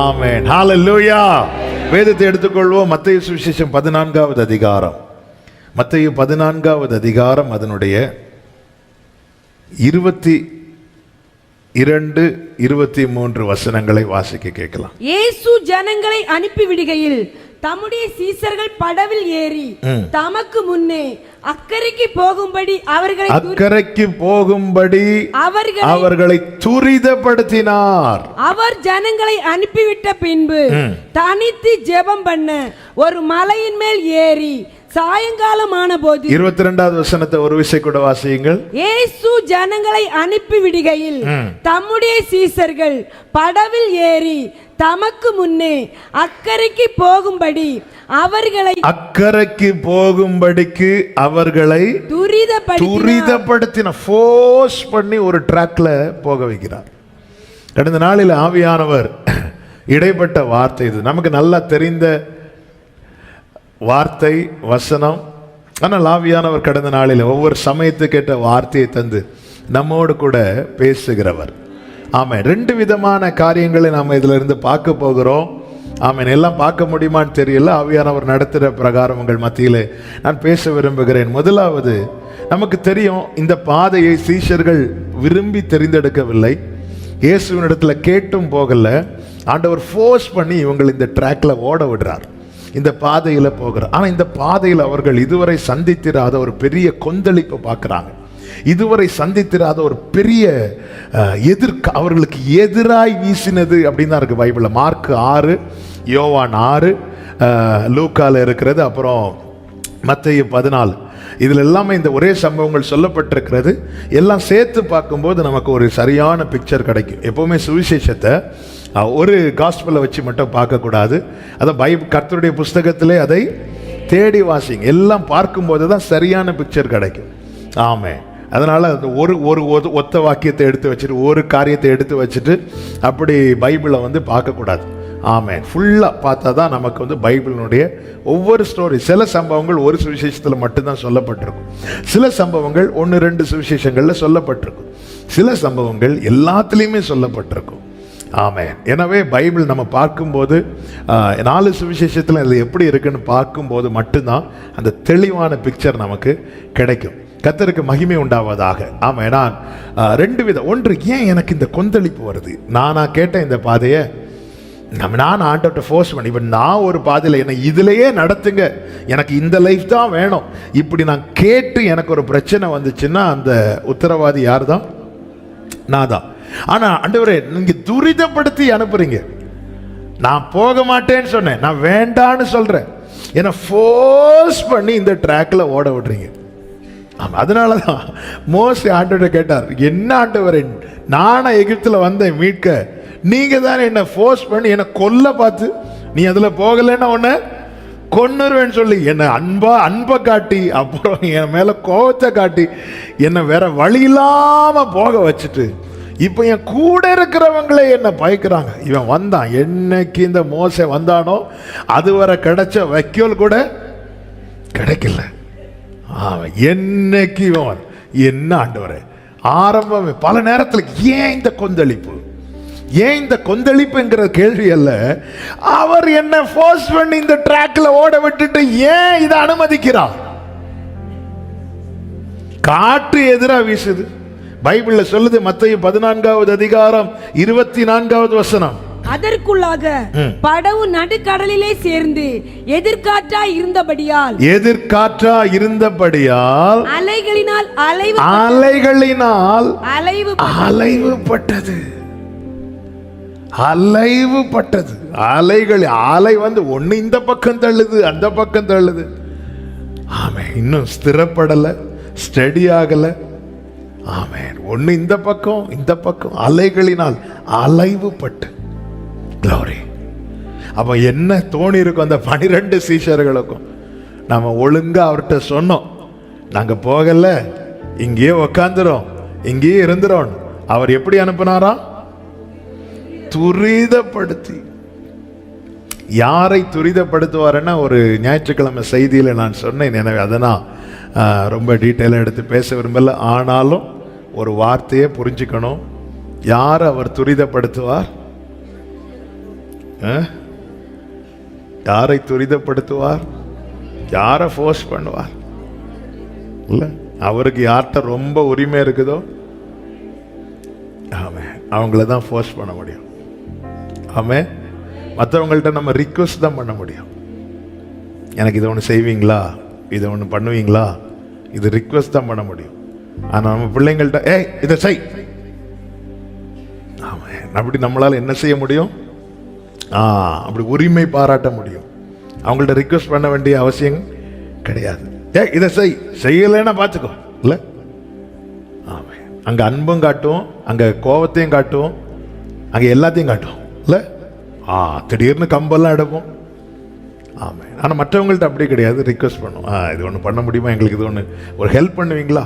ஆமென். ஹல்லேலூயா. வேதத்தை எடுத்துக்கொள்வோம். மத்தேயு சுவிசேஷம் 14வது அதிகாரம். மத்தேயு 14வது அதிகாரம் அதனுடைய 22, 23 வசனங்களை வாசிக்க கேட்கலாம். இயேசு ஜனங்களை அனுப்பிவிடுகையில் தம்முடைய சீசர்கள் படவில் ஏறி தமக்கு முன்னே அக்கறைக்கு போகும்படி அவர்களை துரிதப்படுத்தினார். அவர் ஜனங்களை அனுப்பிவிட்ட பின்பு தனித்து ஜெபம் பண்ண ஒரு மலையின் மேல் ஏறி சாயங்காலமான போது 22வது வசனத்தை ஒரு விசை கூட வாசியுங்கள். இயேசு ஜனங்களை அனுப்பிவிடுகையில் தம்முடைய சீசர்கள் படவில் ஏறி தமக்கு முன்னே அக்கறைக்கு போகும்படிக்கு அவர்களை துரிதப்படுத்தின ஃபோர்ஸ் பண்ணி ஒரு ட்ராக்ல போக வைக்கிறார். கடந்த நாளில் ஆவியானவர் இடைப்பட்ட வார்த்தை இது நமக்கு நல்லா தெரிந்த வார்த்தை வசனம். ஆனால் ஆவியானவர் கடந்த நாளில் ஒவ்வொரு சமயத்துக்கு கேட்ட வார்த்தையை தந்து நம்மோடு கூட பேசுகிறவர். ஆமாம், 2 விதமான காரியங்களை நாம் இதில் இருந்து பார்க்க போகிறோம். ஆமாம், எல்லாம் பார்க்க முடியுமான்னு தெரியல. ஆவியானவர் நடத்துகிற பிரகாரம் உங்கள் மத்தியில் நான் பேச விரும்புகிறேன். முதலாவது, நமக்கு தெரியும் இந்த பாதையை சீஷர்கள் விரும்பி தெரிந்தெடுக்கவில்லை. இயேசுவினிடத்தில் கேட்டும் போகல. ஆண்டவர் ஃபோர்ஸ் பண்ணி இவங்கள் இந்த ட்ராக்ல ஓட விடுறார், இந்த பாதையில் போகிறார். ஆனால் இந்த பாதையில் அவர்கள் இதுவரை சந்தித்திராத ஒரு பெரிய கொந்தளிப்பை பார்க்குறாங்க. இதுவரை சந்தித்திராத ஒரு பெரிய அவர்களுக்கு எதிராய் வீசினது அப்படின்னு தான் இருக்கு பைபிளில். மார்க் 6, யோவான் 6, லூக்கால இருக்கிறது, அப்புறம் மத்தேயு 14. இதில் எல்லாமே இந்த ஒரே சம்பவங்கள் சொல்லப்பட்டிருக்கிறது. எல்லாம் சேர்த்து பார்க்கும்போது நமக்கு ஒரு சரியான பிக்சர் கிடைக்கும். எப்போவுமே சுவிசேஷத்தை ஒரு காஸ்பலை வச்சு மட்டும் பார்க்கக்கூடாது. அதை கர்த்தருடைய புஸ்தகத்திலே அதை தேடி வாசிங்க. எல்லாம் பார்க்கும்போது தான் சரியான பிக்சர் கிடைக்கும். ஆமாம், அதனால் அந்த ஒரு ஒத்த வாக்கியத்தை எடுத்து வச்சுட்டு ஒரு காரியத்தை எடுத்து வச்சுட்டு அப்படி பைபிளை பார்க்கக்கூடாது. ஆமாம், ஃபுல்லாக பார்த்தா தான் நமக்கு பைபிளினுடைய ஒவ்வொரு ஸ்டோரி. சில சம்பவங்கள் ஒரு சுவிசேஷத்தில் மட்டும்தான் சொல்லப்பட்டிருக்கும். சில சம்பவங்கள் 1-2 சுவிசேஷங்களில் சொல்லப்பட்டிருக்கும். சில சம்பவங்கள் எல்லாத்துலேயுமே சொல்லப்பட்டிருக்கும். ஆமாம், எனவே பைபிள் நம்ம பார்க்கும்போது 4 சுவிசேஷத்தில் இது எப்படி இருக்குன்னு பார்க்கும்போது மட்டும்தான் அந்த தெளிவான பிக்சர் நமக்கு கிடைக்கும். கர்த்தருக்கு மகிமை உண்டாவதாக. ஆமாம், நான் 2 விதம். ஒன்று, ஏன் எனக்கு இந்த கொந்தளிப்பு வருது? நானா கேட்டேன் இந்த பாதையை, நான் ஆண்டவர்கிட்ட ஃபோர்ஸ் பண்ணி, இப்போ நான் ஒரு பாதையில் என்னை இதிலேயே நடத்துங்க, எனக்கு இந்த லைஃப் தான் வேணும், இப்படி நான் கேட்டு எனக்கு ஒரு பிரச்சனை வந்துச்சுன்னா அந்த உத்தரவாதி யார் தான்? நான் தான். ஆனால் ஆண்டவரே நீங்கள் துரிதப்படுத்தி அனுப்புறீங்க. நான் போக மாட்டேன்னு சொன்னேன், நான் வேண்டான்னு சொல்கிறேன், என்னை ஃபோர்ஸ் பண்ணி இந்த ட்ராக்கில் ஓட விடுறீங்க. ஆமாம், அதனால தான் மோசே ஆண்டவரை கேட்டார், என்ன ஆண்டவரே, நானே எகிப்தில் வந்தேன் மீட்க, நீங்கள் தானே என்னை ஃபோர்ஸ் பண்ணி என்னை கொல்ல பார்த்து, நீ அதில் போகலைன்னா உன்னை கொன்னுருவேன்னு சொல்லி என்னை அன்பை காட்டி, அப்புறம் என் மேலே கோபத்தை காட்டி என்னை வேற வழி இல்லாமல் போக வச்சுட்டு இப்போ என் கூட இருக்கிறவங்களே என்னை பயக்கிறாங்க. இவன் வந்தான், என்னைக்கு இந்த மோசே வந்தானோ அதுவரை கிடைச்ச வைக்கோல் கூட கிடைக்கல. என்னைக்கு இவன் என்ன ஆண்டவரே ஆரம்பமே. பல நேரத்தில் ஏன் இந்த கொந்தளிப்பு, ஏன் இந்த கொந்தளிப்புங்கிற கேள்வி அல்ல, அவர் என்ன ஃபோர்ஸ் பண்ணி இந்த ட்ராக்ல ஓட விட்டுட்டு ஏன் இதை அனுமதிக்கிறார்? காற்று எதிரா வீசுது. பைபிள்ல சொல்லுது, மத்தேயு 14வது அதிகாரம் 24வது வசனம். அதற்குள்ளாக படவு நடுக்கடலிலே சேர்ந்து எதிர்காற்றா இருந்தபடியால் அலைகளினால் அலைவுபட்டது. அலை ஒண்ணு இந்த பக்கம் தள்ளுது, அந்த பக்கம் தள்ளுது. ஆமென், இன்னும் ஸ்திரப்படல, ஸ்டடி ஆகல. ஆமென், ஒண்ணு இந்த பக்கம் அலைகளினால் அலைவுபட்டு. Glory. அப்போ என்ன தோணி இருக்கும் அந்த 12 சீஷர்களுக்கும்? நம்ம ஒழுங்கா அவர்கிட்ட சொன்னோம், நாங்க போகல, இங்கேயே உக்காந்துரும், இங்கேயே இருந்துரும். அவர் எப்படி அனுப்பினாரா? துரிதப்படுத்தி. யாரை துரிதப்படுத்துவாருன்னா ஒரு ஞாயிற்றுக்கிழமை செய்தியில் நான் சொன்னேன். எனவே அதை நான் ரொம்ப டீட்டெயிலாக எடுத்து பேச விரும்பல. ஆனாலும் ஒரு வார்த்தையை புரிஞ்சுக்கணும். யார் அவர் துரிதப்படுத்துவார்? யாரை துரிதப்படுத்துவார்? யாரை ஃபோர்ஸ் பண்ணுவார்? இல்ல, அவருக்கு யார்கிட்ட ரொம்ப உரிமை இருக்குதோ ஆமென், அவங்கள தான் ஃபோர்ஸ் பண்ண முடியும். ஆமென். மற்றவங்கள்ட்ட நம்ம ரிக்வெஸ்ட் தான் பண்ண முடியும். எனக்கு இதை ஒன்று செய்வீங்களா, இதை ஒன்று பண்ணுவீங்களா, இது ரிக்வெஸ்ட் தான் பண்ண முடியும். ஆனால் நம்ம பிள்ளைங்கள்ட்ட இதை செய், ஆமாம், அப்படி நம்மளால் என்ன செய்ய முடியும்? அப்படி உரிமை பாராட்ட முடியும். அவங்கள்ட்ட ரிக்வெஸ்ட் பண்ண வேண்டிய அவசியம் கிடையாது. இதை செய்யலைன்னா பார்த்துக்கோ. இல்லை, ஆமாம், அங்கே அன்பும் காட்டும், அங்கே கோபத்தையும் காட்டும், அங்கே எல்லாத்தையும் காட்டும். இல்லை, திடீர்னு கம்பெல்லாம் எடுப்போம். ஆமாம். ஆனால் மற்றவங்கள்ட்ட அப்படி கிடையாது. ரிக்வெஸ்ட் பண்ணும், இது ஒன்று பண்ண முடியுமா, எங்களுக்கு இது ஒன்று ஒரு ஹெல்ப் பண்ணுவீங்களா,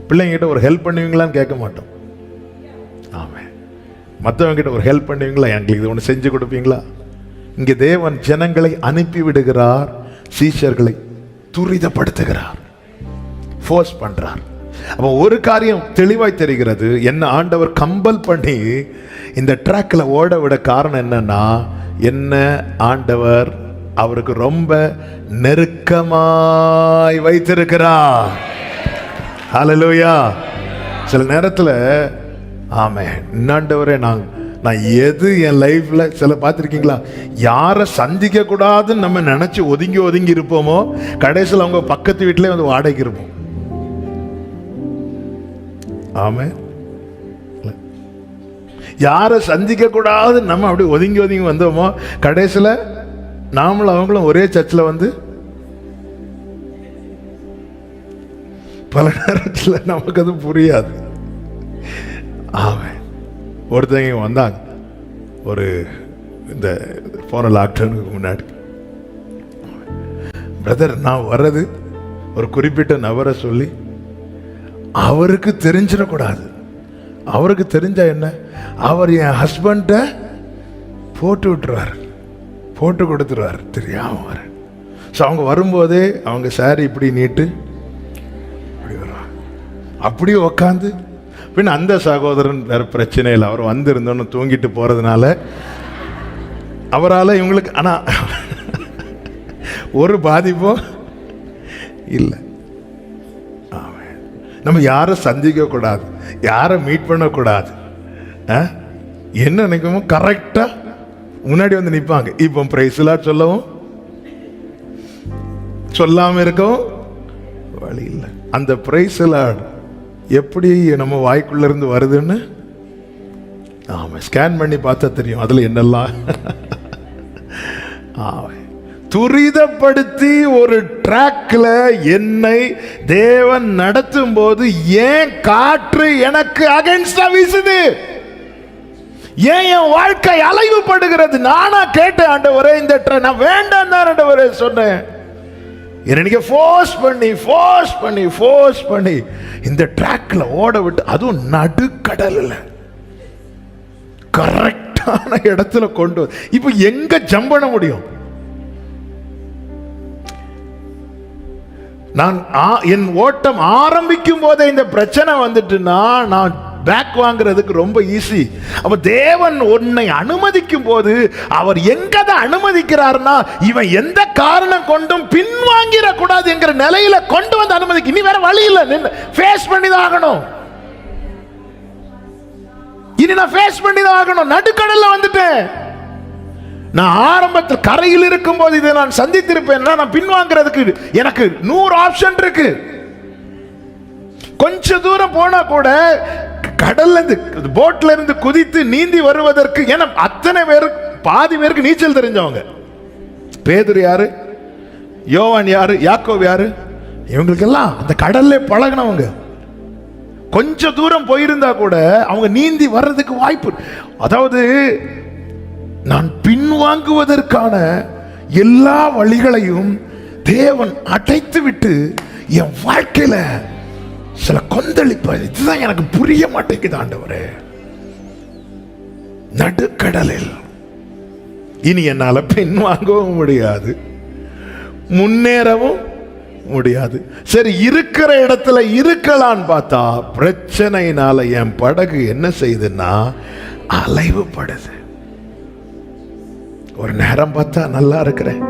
பிள்ளைங்கிட்ட ஒரு ஹெல்ப் பண்ணுவீங்களான்னு கேட்க மாட்டோம். ஆமாம். மற்றவங்கிட்ட ஒரு ஹெல்ப் பண்ணுவீங்களா, எங்களுக்கு இது ஒன்று செஞ்சு கொடுப்பீங்களா. இங்கே தேவன் ஜனங்களை அனுப்பி விடுகிறார், சீஷர்களை துரிதப்படுத்துகிறார், ஃபோர்ஸ் பண்றார். அப்போ ஒரு காரியம் தெளிவாய் தெரிகிறது, என்ன ஆண்டவர் கம்பல் பண்ணி இந்த ட்ராக்ல ஓட விட காரணம் என்னன்னா, என்ன ஆண்டவர் அவருக்கு ரொம்ப நெருக்கமாய் வைத்திருக்கிறார். ஹல்லேலூயா. சில நேரத்தில் ஆமென், ஆண்டவரே நான் எது என் லைஃப்ல சில பார்த்துருக்கீங்களா, யாரை சந்திக்க கூடாதுன்னு நம்ம நினைச்சு ஒதுங்கி ஒதுங்கி இருப்போமோ, கடைசியில் அவங்க பக்கத்து வீட்டிலே வந்து வாடகைக்கு இருப்போம். ஆமென். யாரை சந்திக்க கூடாது நம்ம அப்படி ஒதுங்கி ஒதுங்கி வந்தோமோ, கடைசியில் நாமளும் அவங்களும் ஒரே சர்ச்சில் வந்து பல நேரத்தில் நமக்கு அது புரியாது. ஆமென். ஒருத்தங்க வந்தாங்க, ஒரு இந்த போன லாக்டவுனுக்கு முன்னாடி, பிரதர் நான் வர்றது ஒரு குறிப்பிட்ட நபரை சொல்லி அவருக்கு தெரிஞ்சிடக்கூடாது. அவருக்கு தெரிஞ்சா என்ன, அவர் என் ஹஸ்பண்ட போட்டு விட்டுருவார், போட்டு கொடுத்துருவார் தெரியாம வர. ஸோ அவங்க வரும்போதே அவங்க சாரி இப்படி நீட்டு அப்படி வருவாங்க, அப்படியே உக்காந்து. பின் அந்த சகோதரன் வேற பிரச்சனை இல்லை, அவர் வந்திருந்தோன்னு தூங்கிட்டு போறதுனால அவரால் இவங்களுக்கு ஆனால் ஒரு பாதிப்பும் இல்லை. நம்ம யாரை சந்திக்க கூடாது, யாரை மீட் பண்ணக்கூடாது. என்ன நினைக்குமோ கரெக்டா முன்னாடி வந்து நிற்பாங்க. இப்போ பிரைஸ்லாம் சொல்லவும் சொல்லாம இருக்கவும் வழி இல்லை. அந்த பிரைஸ்லாம் எப்படி நம்ம வாய்க்குள்ள இருந்து வருதுன்னு ஆமா ஸ்கேன் பண்ணி பார்த்தா தெரியும் அதுல என்னெல்லாம். துரிதப்படுத்தி ஒரு ட்ராக்ல என்னை தேவன் நடத்தும் போது ஏன் காற்று எனக்கு அகைன்ஸ்டா வீசுது, ஏன் என் வாழ்க்கை அலைவுபடுகிறது? நானா கேட்டேன், ஆண்டவரே இந்த நான் வேண்டாம் தான் ஆண்டவரே சொன்னேன். என்னைக்கு ஃபோர்ஸ் பண்ணி இந்த ட்ராக்ல ஓட விட்டு, அதுவும் நடுக்கடலில் கரெக்டான இடத்துல கொண்டு இப்ப எங்க ஜம்ப் பண்ண முடியும்? நான் என் ஓட்டம் ஆரம்பிக்கும் போதே இந்த பிரச்சனை வந்துட்டுனா நான் பேக் வாங்குறதுக்கு ரொம்ப ஈஸி. அப்ப தேவன் உன்னை அனுமதிக்கும் போது அவர் எங்க அனுமதிக்கிறார்னா, இவன் எந்த காரணம் கொண்டும் பின்வாங்கிட கூடாது என்கிற நிலையில கொண்டு வந்து அனுமதிக்க. இனி வேற வழி இல்லை, ஃபேஸ் பண்ணி தான் ஆகணும். இனி நான் ஃபேஸ் பண்ணி தான் ஆகணும். நடுக்கடல்ல வந்துட்டேன். நான் ஆரம்பத்தில் கரையில் இருக்கும் போது இதை நான் சந்தித்திருப்பேன். நான் பின்வாங்கிறதுக்கு எனக்கு 100 ஆப்ஷன் இருக்கு. கொஞ்ச தூரம் போனா கூட கடல்ல இருந்து போட்ல இருந்து குதித்து நீந்தி வருவதற்கு, ஏன்னா அத்தனை பேர் பாதி பேருக்கு நீச்சல் தெரிஞ்சவங்க. பேதுரு யாரு, யோவான் யாரு, யாக்கோபு யாரு, இவங்களுக்கெல்லாம் அந்த கடல்ல பழகினவங்க. கொஞ்ச தூரம் போயிருந்தா கூட அவங்க நீந்தி வர்றதுக்கு வாய்ப்பு. அதாவது நான் பின்வாங்குவதற்கான எல்லா வழிகளையும் தேவன் அடைத்து விட்டு என் வாழ்க்கையில சில கொந்தளிப்பு. இதுதான் எனக்கு புரிய மாட்டேங்குது ஆண்டவரே. நடுக்கடலில் இனி என்னால பின்வாங்கவும் முடியாது, முன்னேறவும் முடியாது. சரி, இருக்கிற இடத்துல இருக்கலான்னு பார்த்தா பிரச்சனையினால என் படகு என்ன செய்யுதுன்னா அலைவுபடுது. ஒரு நேரம் பார்த்தா நல்லா இருக்கிறேன்,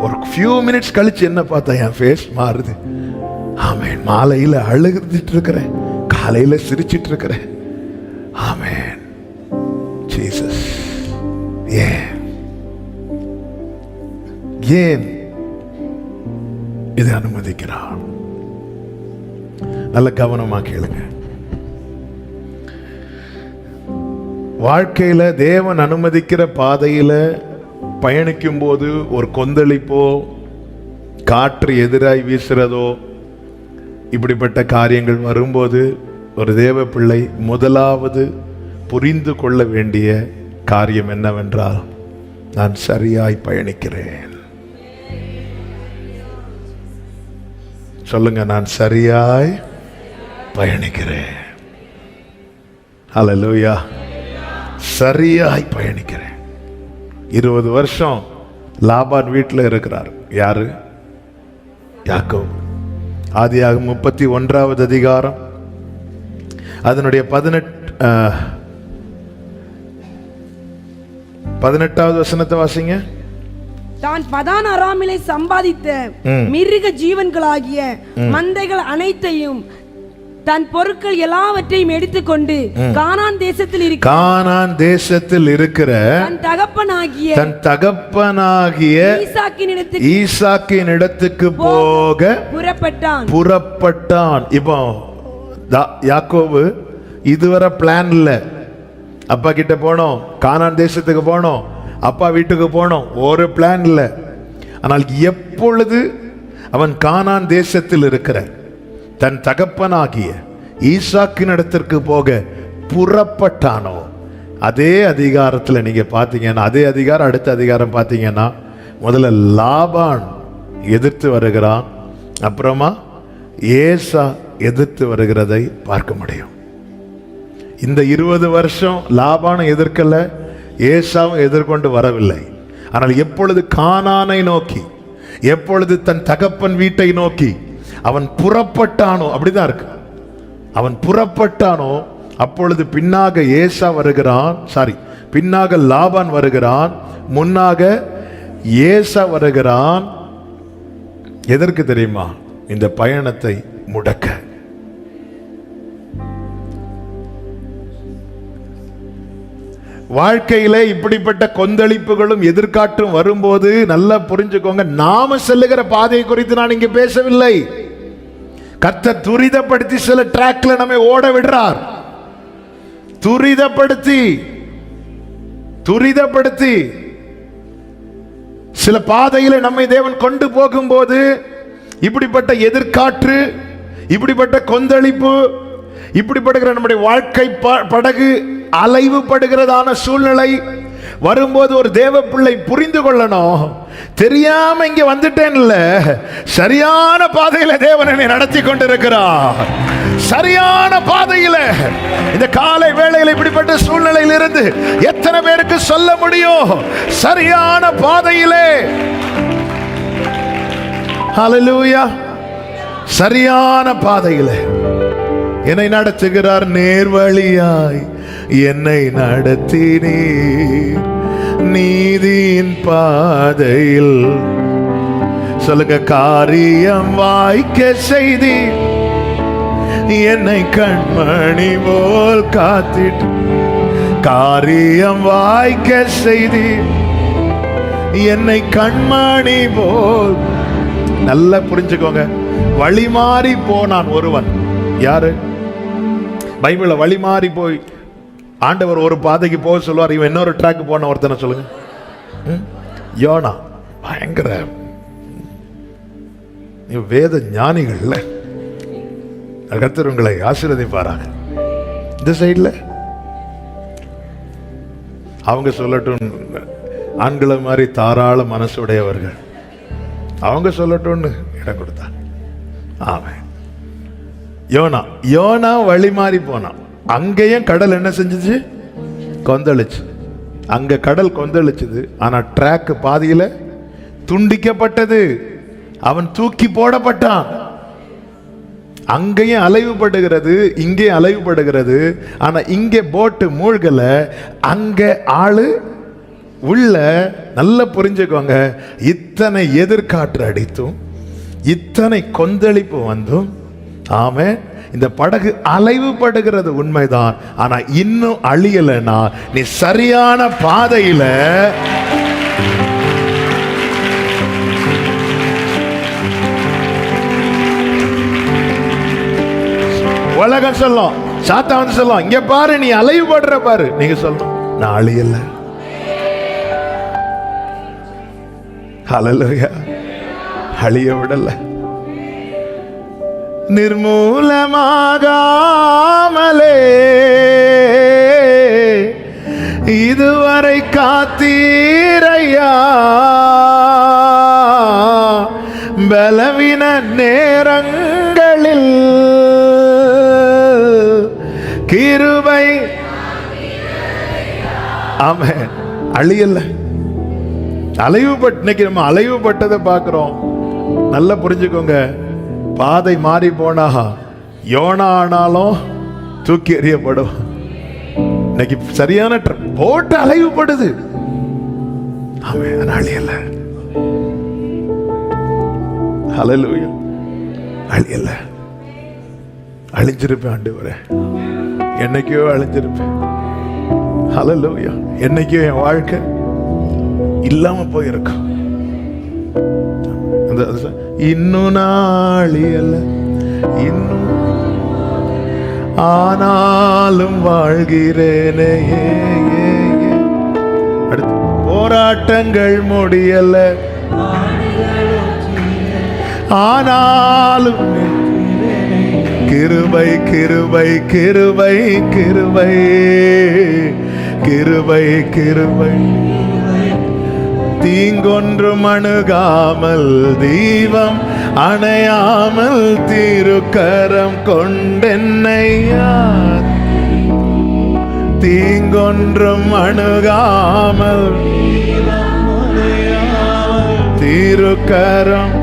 ஒரு ஃபியூ மினிட்ஸ் கழிச்சு என்ன பார்த்தா என் ஃபேஸ் மாறுது. ஆமென். மாலையில அழுதுட்டு இருக்கிறேன், காலையில சிரிச்சிட்டு இருக்கிறேன். ஆமென். ஜீசஸ். ஏன் ஏன் இதை அனுமதிக்கிறார்? நல்ல கவனமா கேளுங்க. வாழ்க்கையில தேவன் அனுமதிக்கிற பாதையில பயணிக்கும் போது ஒரு கொந்தளிப்போ, காற்று எதிராய் வீசுறதோ, இப்படிப்பட்ட காரியங்கள் வரும்போது ஒரு தேவ பிள்ளை முதலாவது புரிந்து கொள்ள வேண்டிய காரியம் என்னவென்றால், நான் சரியாய் பயணிக்கிறேன். சொல்லுங்க, நான் சரியாய் பயணிக்கிறேன். ஹல்லேலூயா. சரியாய் பயணிக்கிறேன். 20 வருஷம் லாபான் வீட்டில் இருக்கிறார். யாரு? யாக்கோபு. ஆதியாகமம் 31வது அதிகாரம் அதனுடைய 18வது வசனத்தை வாசிங்க. தான் பதான் அராமிலே சம்பாதித்த மிருக ஜீவன்களாகிய மந்தைகள் அனைத்தையும் தன் பொருட்கள் எல்லாவற்றையும் எடுத்துக்கொண்டு கானான் தேசத்தில் இருக்கிற தன் தகப்பனாகிய ஈசாக்கின் இடத்துக்கு போக புறப்பட்டான். இப்போ யாக்கோபு இதுவரை பிளான் இல்ல. அப்பா கிட்ட போனோம், கானான் தேசத்துக்கு போனோம், அப்பா வீட்டுக்கு போனோம், ஒரு பிளான் இல்லை. ஆனால் எப்பொழுது அவன் கானான் தேசத்தில் இருக்கிற தன் தகப்பனாகிய ஈசாக்கின் இடத்திற்கு போக புறப்பட்டானோ, அதே அதிகாரத்தில் நீங்க பார்த்தீங்கன்னா, அதே அதிகாரம் அடுத்த அதிகாரம் பார்த்தீங்கன்னா, முதல்ல லாபான் எதிர்த்து வருகிறான், அப்புறமா ஏசா எதிர்த்து வருகிறதை பார்க்க முடியும். இந்த 20 வருஷம் லாபானை எதிர்க்கல, ஏசாவும் எதிர்கொண்டு வரவில்லை. ஆனால் எப்பொழுது கானானை நோக்கி, எப்பொழுது தன் தகப்பன் வீட்டை நோக்கி அவன் புறப்பட்டானோ, அப்படிதான் இருக்கு, அவன் புறப்பட்டானோ, அப்பொழுது பின்னாக ஏசா வருகிறான், பின்னாக லாபான் வருகிறான், முன்னாக ஏசா வருகிறான். எதற்கு தெரியுமா? இந்த பயணத்தை முடக்க. வாழ்க்கையில இப்படிப்பட்ட கொந்தளிப்புகளும் எதிர்காட்டும் வரும்போது நல்லா புரிஞ்சுக்கோங்க, நாம செல்லுகிற பாதையை குறித்து நான் இங்க பேசவில்லை. கர்த்தர் துரிதப்படுத்தி சில ட்ராக்ல நம்மை ஓட விடுறார். துரிதப்படுத்தி சில பாதையில நம்மை தேவன் கொண்டு போகும்போது, இப்படிப்பட்ட எதிர்காற்று, இப்படிப்பட்ட கொந்தளிப்பு, இப்படிப்படுகிற நம்முடைய வாழ்க்கை படகு அலைவுபடுகிறதான சூழ்நிலை வரும்போது ஒரு தேவ பிள்ளை புரிந்து கொள்ளணும், தெரியாம இங்க வந்துட்டேன்ல, சரியான பாதையில தேவன் என்னை நடத்தி கொண்டிருக்கிறார். சரியான பாதையில. இந்த காலை வேளையில் இப்படிப்பட்ட சூழ்நிலையில் இருந்து எத்தனை பேருக்கு சொல்ல முடியும்? சரியான பாதையிலே. ஹல்லேலூயா. சரியான பாதையிலே என்னை நடத்துகிறார். நேர்வழியாய் என்னை நடத்தினீர், நீதியின் பாதையில். சொல்லுங்க, காரியம் வாய்க்க செய்தீர், என்னை கண்மணி போல் காத்திட்டு. காரியம் வாய்க்க செய்தீர், என்னை கண்மணி போல். நல்லா புரிஞ்சுக்கோங்க, வழி மாறி போனான் ஒருவன். யாரு? பைபிள்ல வழி மாறி போய் ஆண்டவர் ஒரு பாதைக்கு போக சொல்லுவார், இவன் இன்னொரு ட்ராக் போன ஒருத்தனை சொல்லுங்க. யோனா. பயங்கர வேத ஞானிகள்ல. கர்த்தர் உங்களை ஆசீர்வதிப்பாராங்க. இந்த சைட்ல அவங்க சொல்லட்டும், ஆண்களை மாதிரி தாராள மனசுடையவர்கள், அவங்க சொல்லட்டும்னு இடம் கொடுத்தாங்க. ஆமென். யோனா வழி மாறி போனான். அங்கேயும் கடல் என்ன செஞ்சுச்சு? கொந்தளிச்சு. அங்க கடல் கொந்தளிச்சது, ஆனா ட்ராக் பாதியில துண்டிக்கப்பட்டது. அவன் தூக்கி போடப்பட்டான். அங்கேயும் அலைவுபடுகிறது, இங்கே அலைவுபடுகிறது. ஆனா இங்கே போட்டு மூழ்கல, அங்க ஆளு உள்ள நல்லா புரிஞ்சுக்கோங்க, இத்தனை எதிர்காற்று அடித்தும் இத்தனை கொந்தளிப்பு வந்தும் ஆமே இந்த படகு அலைவுபடுகிறது உண்மைதான். ஆனா இன்னும் அழியலைன்னா நீ சரியான பாதையில உலகம் சொல்லும், சாத்தான் வந்து சொல்லும், இங்க பாரு நீ அலைவுபடுற பாரு. நீங்க சொல்லணும், நான் அழியல. ஹல்லேலூயா. அழிய விடல. நிர்மூலமாகாமலே இதுவரை காத்தீரையா, பலவீன நேரங்களில் கிருபை. ஆமென். அழியல. இன்னைக்கு நம்ம அலைவுபட்டதை பார்க்கிறோம். நல்லா புரிஞ்சுக்கோங்க, பாதை மாறி போனா யோனா ஆனாலும் தூக்கி எறியப்படும். இன்னைக்கு சரியான போட்டு அலைவுபடுது. ஆமென். அழியல. ஹல்லேலூயா. அழியல. அழிஞ்சிருப்பேன் ஆண்டவரே, என்னைக்கோ அழிஞ்சிருப்பேன். ஹல்லேலூயா. என்னைக்கோ என் வாழ்க்கை இல்லாம போயிருக்கும். இன்னும் நாளியல்ல, இன்னும் ஆனாலும் வாழ்கிறேனே. அடுத்து போராட்டங்கள் முடியல, ஆனாலும் கிருபை கிருபை கிருபை கிருபை கிருபை கிருபை. தீங்கொன்றும் அணுகாமல் தீபம் அணையாமல் திருக்கரம் கொண்டென்னையா. தீங்கொன்றும் அணுகாமல் திருக்கரம்.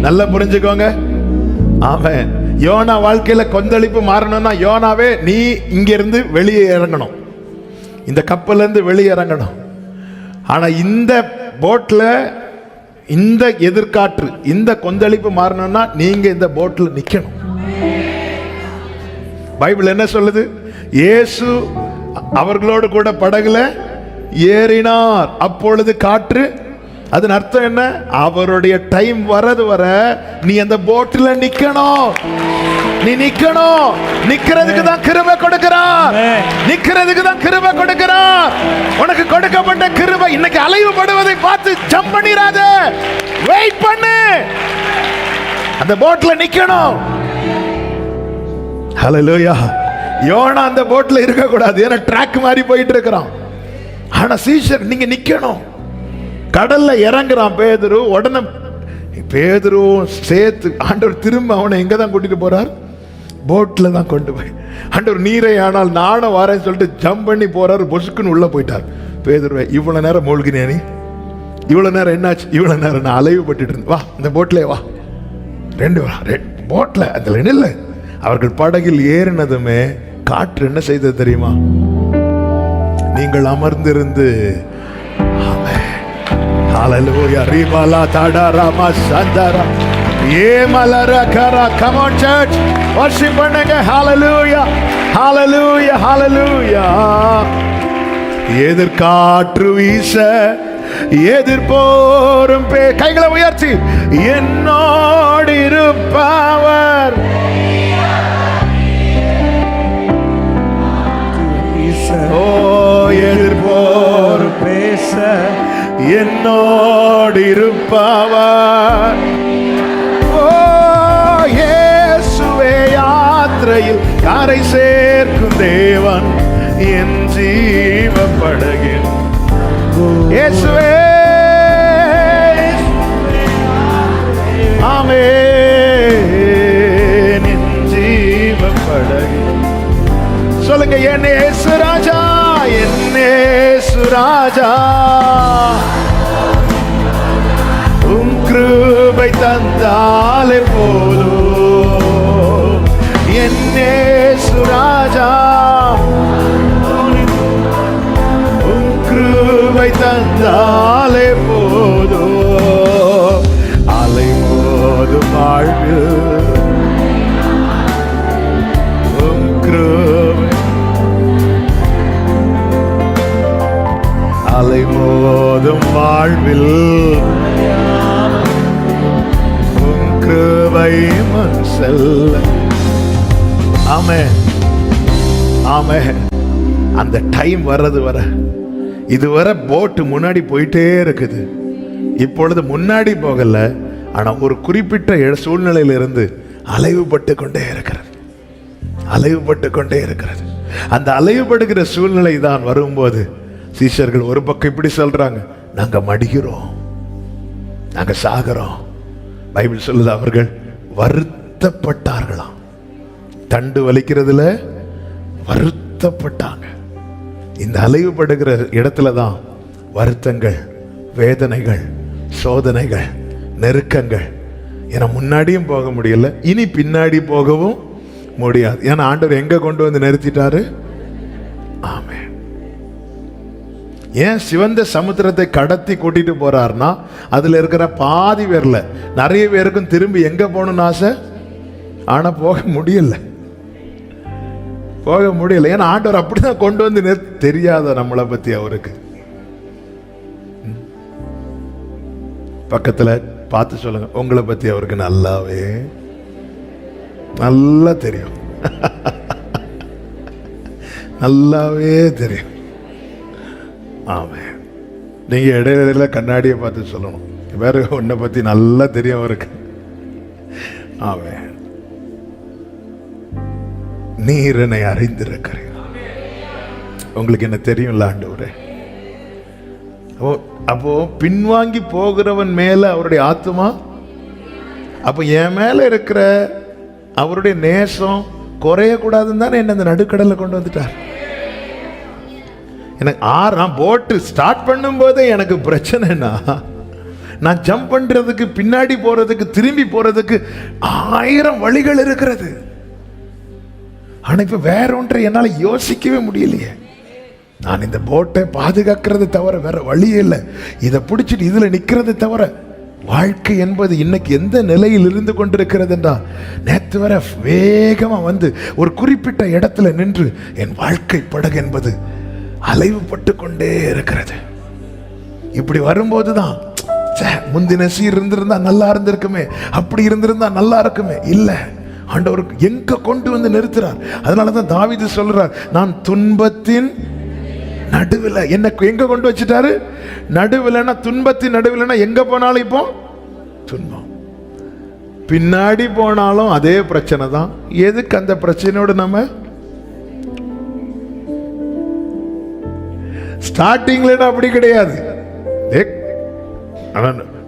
நல்லா புரிஞ்சுக்கோங்க. ஆமென். யோனா வாழ்க்கையில கொந்தளிப்பு மாறணும்னா யோனாவே நீ இங்கிருந்து வெளியே இறங்கணும், இந்த கப்பல்ல இருந்து வெளியே இறங்கணும். ஆனா இந்த போட்ல இந்த எதிர்காற்று இந்த கொந்தளிப்பு மாறணும்னா நீங்க இந்த போட்ல நிக்கணும். பைபிள் என்ன சொல்லுது? இயேசு அவர்களோடு கூட படகுல ஏறினார், அப்பொழுது காற்று. அதன் அர்த்தம் என்ன? அவருடைய டைம் வரது வர நீ அந்த போட்ல நிக்கணும். நீ நிக்கணும். நிக்கிறதுக்கு தான் கிருபை கொடுக்கிறார். நிக்கிறதுக்கு தான் கிருபை கொடுக்கிறார். உனக்கு கொடுக்கப்பட்ட கிருபை இன்னைக்கு அலைவுபடுவதை பார்த்து ஜம்ப் பண்ணிராத. வெயிட் பண்ணு. அந்த போட்ல நிக்கணும். ஹல்லேலூயா. யோனா அந்த போட்ல இருக்க கூடாது, ஏன்னா ட்ராக் மாதிரி போயிட்டு இருக்கிறான். ஆனா சீஷர் நீங்க நிக்கணும். கடல்ல இறங்குறான் பேதுரு. உடனே பேதுருவும் சேர்த்து ஆண்டவர் திரும்ப அவனை எங்க தான் கூட்டிட்டு போறார்? போட்ல தான் கொண்டு போய். ஆண்டவர் நீரை ஆனால் நானும் வரேன்னு சொல்லிட்டு ஜம்ப் பண்ணி போறாரு. பொசுக்குன்னு உள்ள போயிட்டார். பேதுருவை, இவ்வளவு நேரம் மூழ்கினே நீ? இவ்வளவு நேரம் என்னாச்சு? இவ்வளவு நேரம் நான் அலைவுபட்டு இருந்தேன். வா இந்த போட்ல வா. ரெண்டு போட்ல அதுல இல்லை. அவர்கள் படகில் ஏறினதுமே காற்று என்ன செய்தது தெரியுமா? நீங்கள் அமர்ந்திருந்து ஹல்லேலூயா ரிபாலா தடாராமா சந்தரா ஏமலரா கரா. கம் ஆன் சர்ச், வர்ஷிப் பண்ணுங்க. ஹல்லேலூயா ஹல்லேலூயா ஹல்லேலூயா. எதிர்காற்று வீச எதிர்போரும் கைகளை உயர்த்தி என்னோடு இருப்பவர். ஓ எதிர்போரும் பேச என்னோடு இருப்பவர். ஓ இயேசுவே யாத்திரையில் கரை சேர்க்கும் தேவன் என் ஜீவ படகில். இயேசுவே ஆமென் என் ஜீவ படகில். சொல்லுங்க, என் இயேசு ராஜா, என் இயேசு ராஜா, உம் கிருபை தந்தாலே போதும். என் இயேசு ராஜா, கிருபை தந்தாலே போதோ, அலை மோதும் வாழ்வில் உம் கிருபை, அலை மோதும் வாழ்வில் உம் கிருபை முன் செல்ல. ஆமென், ஆமென். அந்த டைம் வர்றது வர, இதுவரை போட்டு முன்னாடி போயிட்டே இருக்குது. இப்பொழுது முன்னாடி போகல, ஆனா ஒரு குறிப்பிட்ட சூழ்நிலையிலிருந்து அலைவுபட்டு கொண்டே இருக்கிறது, அலைவுபட்டு கொண்டே இருக்கிறது. அந்த அலைவுபடுகிற சூழ்நிலை தான் வரும்போது சீஷர்கள் ஒரு பக்கம் இப்படி சொல்றாங்க, நாங்க மடிகிறோம், நாங்க சாகிறோம். பைபிள் சொல்லுது அவர்கள் வருத்தப்பட்டார்களாம். தண்டு வலிக்கிறதுல வருத்தப்பட்டாங்க. இந்த அலைவுபடுகிற இடத்துல தான் வருத்தங்கள், வேதனைகள், சோதனைகள், நெருக்கங்கள். ஏன்னா முன்னாடியும் போக முடியல, இனி பின்னாடி போகவும் முடியாது. ஏன்னா ஆண்டவர் எங்க கொண்டு வந்து நிறுத்திட்டாரு? ஆமென். ஏன் சிவந்த சமுத்திரத்தை கடத்தி கூட்டிட்டு போறாருன்னா, அதுல இருக்கிற பாதி பேர்ல நிறைய பேருக்கும் திரும்பி எங்க போகணும்னு ஆசை, ஆனா போக முடியல, போக முடியல. ஏன்னா ஆண்டவர் அப்படிதான் கொண்டு வந்து தெரியாத நம்மளை பத்தி அவருக்கு. பக்கத்துல பார்த்து சொல்லுங்க, உங்களை பத்தி அவருக்கு நல்லாவே நல்லா தெரியும், நல்லாவே தெரியும். ஆமென். நீங்க இடையில கண்ணாடியை பார்த்து சொல்லணும், வேற உன்னை பத்தி நல்லா தெரியும் அவருக்கு. ஆமென். நீர் என்னை அறிந்திருக்கிறீர், உங்களுக்கு என்ன தெரியும்ல ஆண்டவரே. அப்போ பின்வாங்கி போகிறவன் மேல அவருடைய ஆத்துமா, அப்ப என் மேல இருக்கிற அவருடைய நேசம் குறையக்கூடாதுன்னு தானே என்ன இந்த நடுக்கடலை கொண்டு வந்துட்டார். எனக்கு நான் போட்டு ஸ்டார்ட் பண்ணும் போதே எனக்கு பிரச்சனைனா, நான் ஜம்ப் பண்றதுக்கு, பின்னாடி போறதுக்கு, திரும்பி போறதுக்கு 1000 வழிகள் இருக்கிறது. ஆனா இப்ப வேற ஒன்றை என்னால யோசிக்கவே முடியலையே. நான் இந்த போட்டை பாதுகாக்கிறது தவிர வேற வழியே இல்லை, இதை பிடிச்சிட்டு இதுல நிக்கிறது தவிர. வாழ்க்கை என்பது இன்னைக்கு எந்த நிலையில் இருந்து கொண்டிருக்கிறது என்றால், நேற்று வர வேகமா வந்து ஒரு குறிப்பிட்ட இடத்துல நின்று என் வாழ்க்கை படகு என்பது அலைவுபட்டு கொண்டே இருக்கிறது. இப்படி வரும்போதுதான் முந்தின சீர் இருந்திருந்தா நல்லா இருந்திருக்குமே, அப்படி இருந்திருந்தா நல்லா இருக்குமே. இல்ல, ஆண்டவருக்கு எங்க கொண்டு வந்து நிறுத்துறார். அதனாலதான் தாவீது சொல்றார், நான் துன்பத்தின் நடுவில், என்ன எங்க கொண்டு வச்சுட்டாரு? நடுவில்னா, துன்பத்தின் நடுவில்னா எங்க போனாலும் இப்போ துன்பம், பின்னாடி போனாலும் அதே பிரச்சனை தான். எதுக்கு அந்த பிரச்சனையோடு நம்ம ஸ்டார்டிங்ல அப்படி கிடையாது.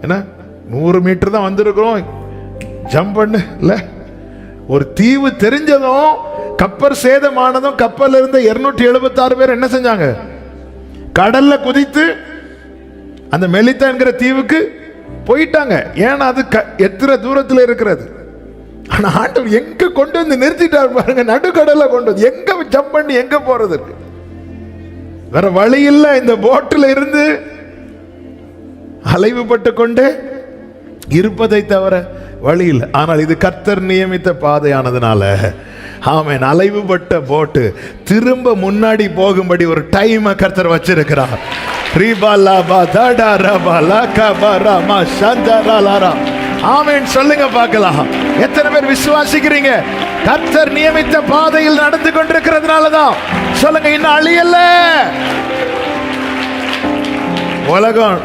என்ன 100 மீட்டர் தான் வந்திருக்கிறோம், ஜம்ப் பண்ணு இல்ல. ஒரு தீவு தெரிஞ்சதும், கப்பல் சேதமானதும், கப்பல் இருந்த 276 பேர் என்ன செஞ்சாங்க? கடல்ல குதித்து அந்த மெலித்தா என்கிற தீவுக்கு போயிட்டாங்க. ஏன்னா அது எத்தனை தூரத்தில் இருக்கிறது. ஆனா ஆண்டவர் எங்க கொண்டு வந்து நிறுத்திட்டார் பாருங்க, நடுக்கடல்ல கொண்டு வந்து. எங்க ஜம்ப் பண்ணி எங்க போறதுக்கு வேற வழி இல்லை. இந்த போட்டில் இருந்து அலைவுபட்டு கொண்டே இருப்பதை தவிர வழி இல்லை. ஆனால் இது கர்த்தர் நியமித்த பாதையானதுனால, ஆமென், அலைவுபட்ட போட்டு திரும்ப முன்னாடி போகும்படி ஒரு டைம் கர்த்தர் வச்சிருக்கிறார். ஆமென் சொல்லுங்க பார்க்கலாம். எத்தனை பேர் விசுவாசிக்கிறீங்க? கர்த்தர் நியமித்த பாதையில் நடந்து கொண்டிருக்கிறதுனாலதான் சொல்லுங்க, இன்னும் அழியல. உலகம்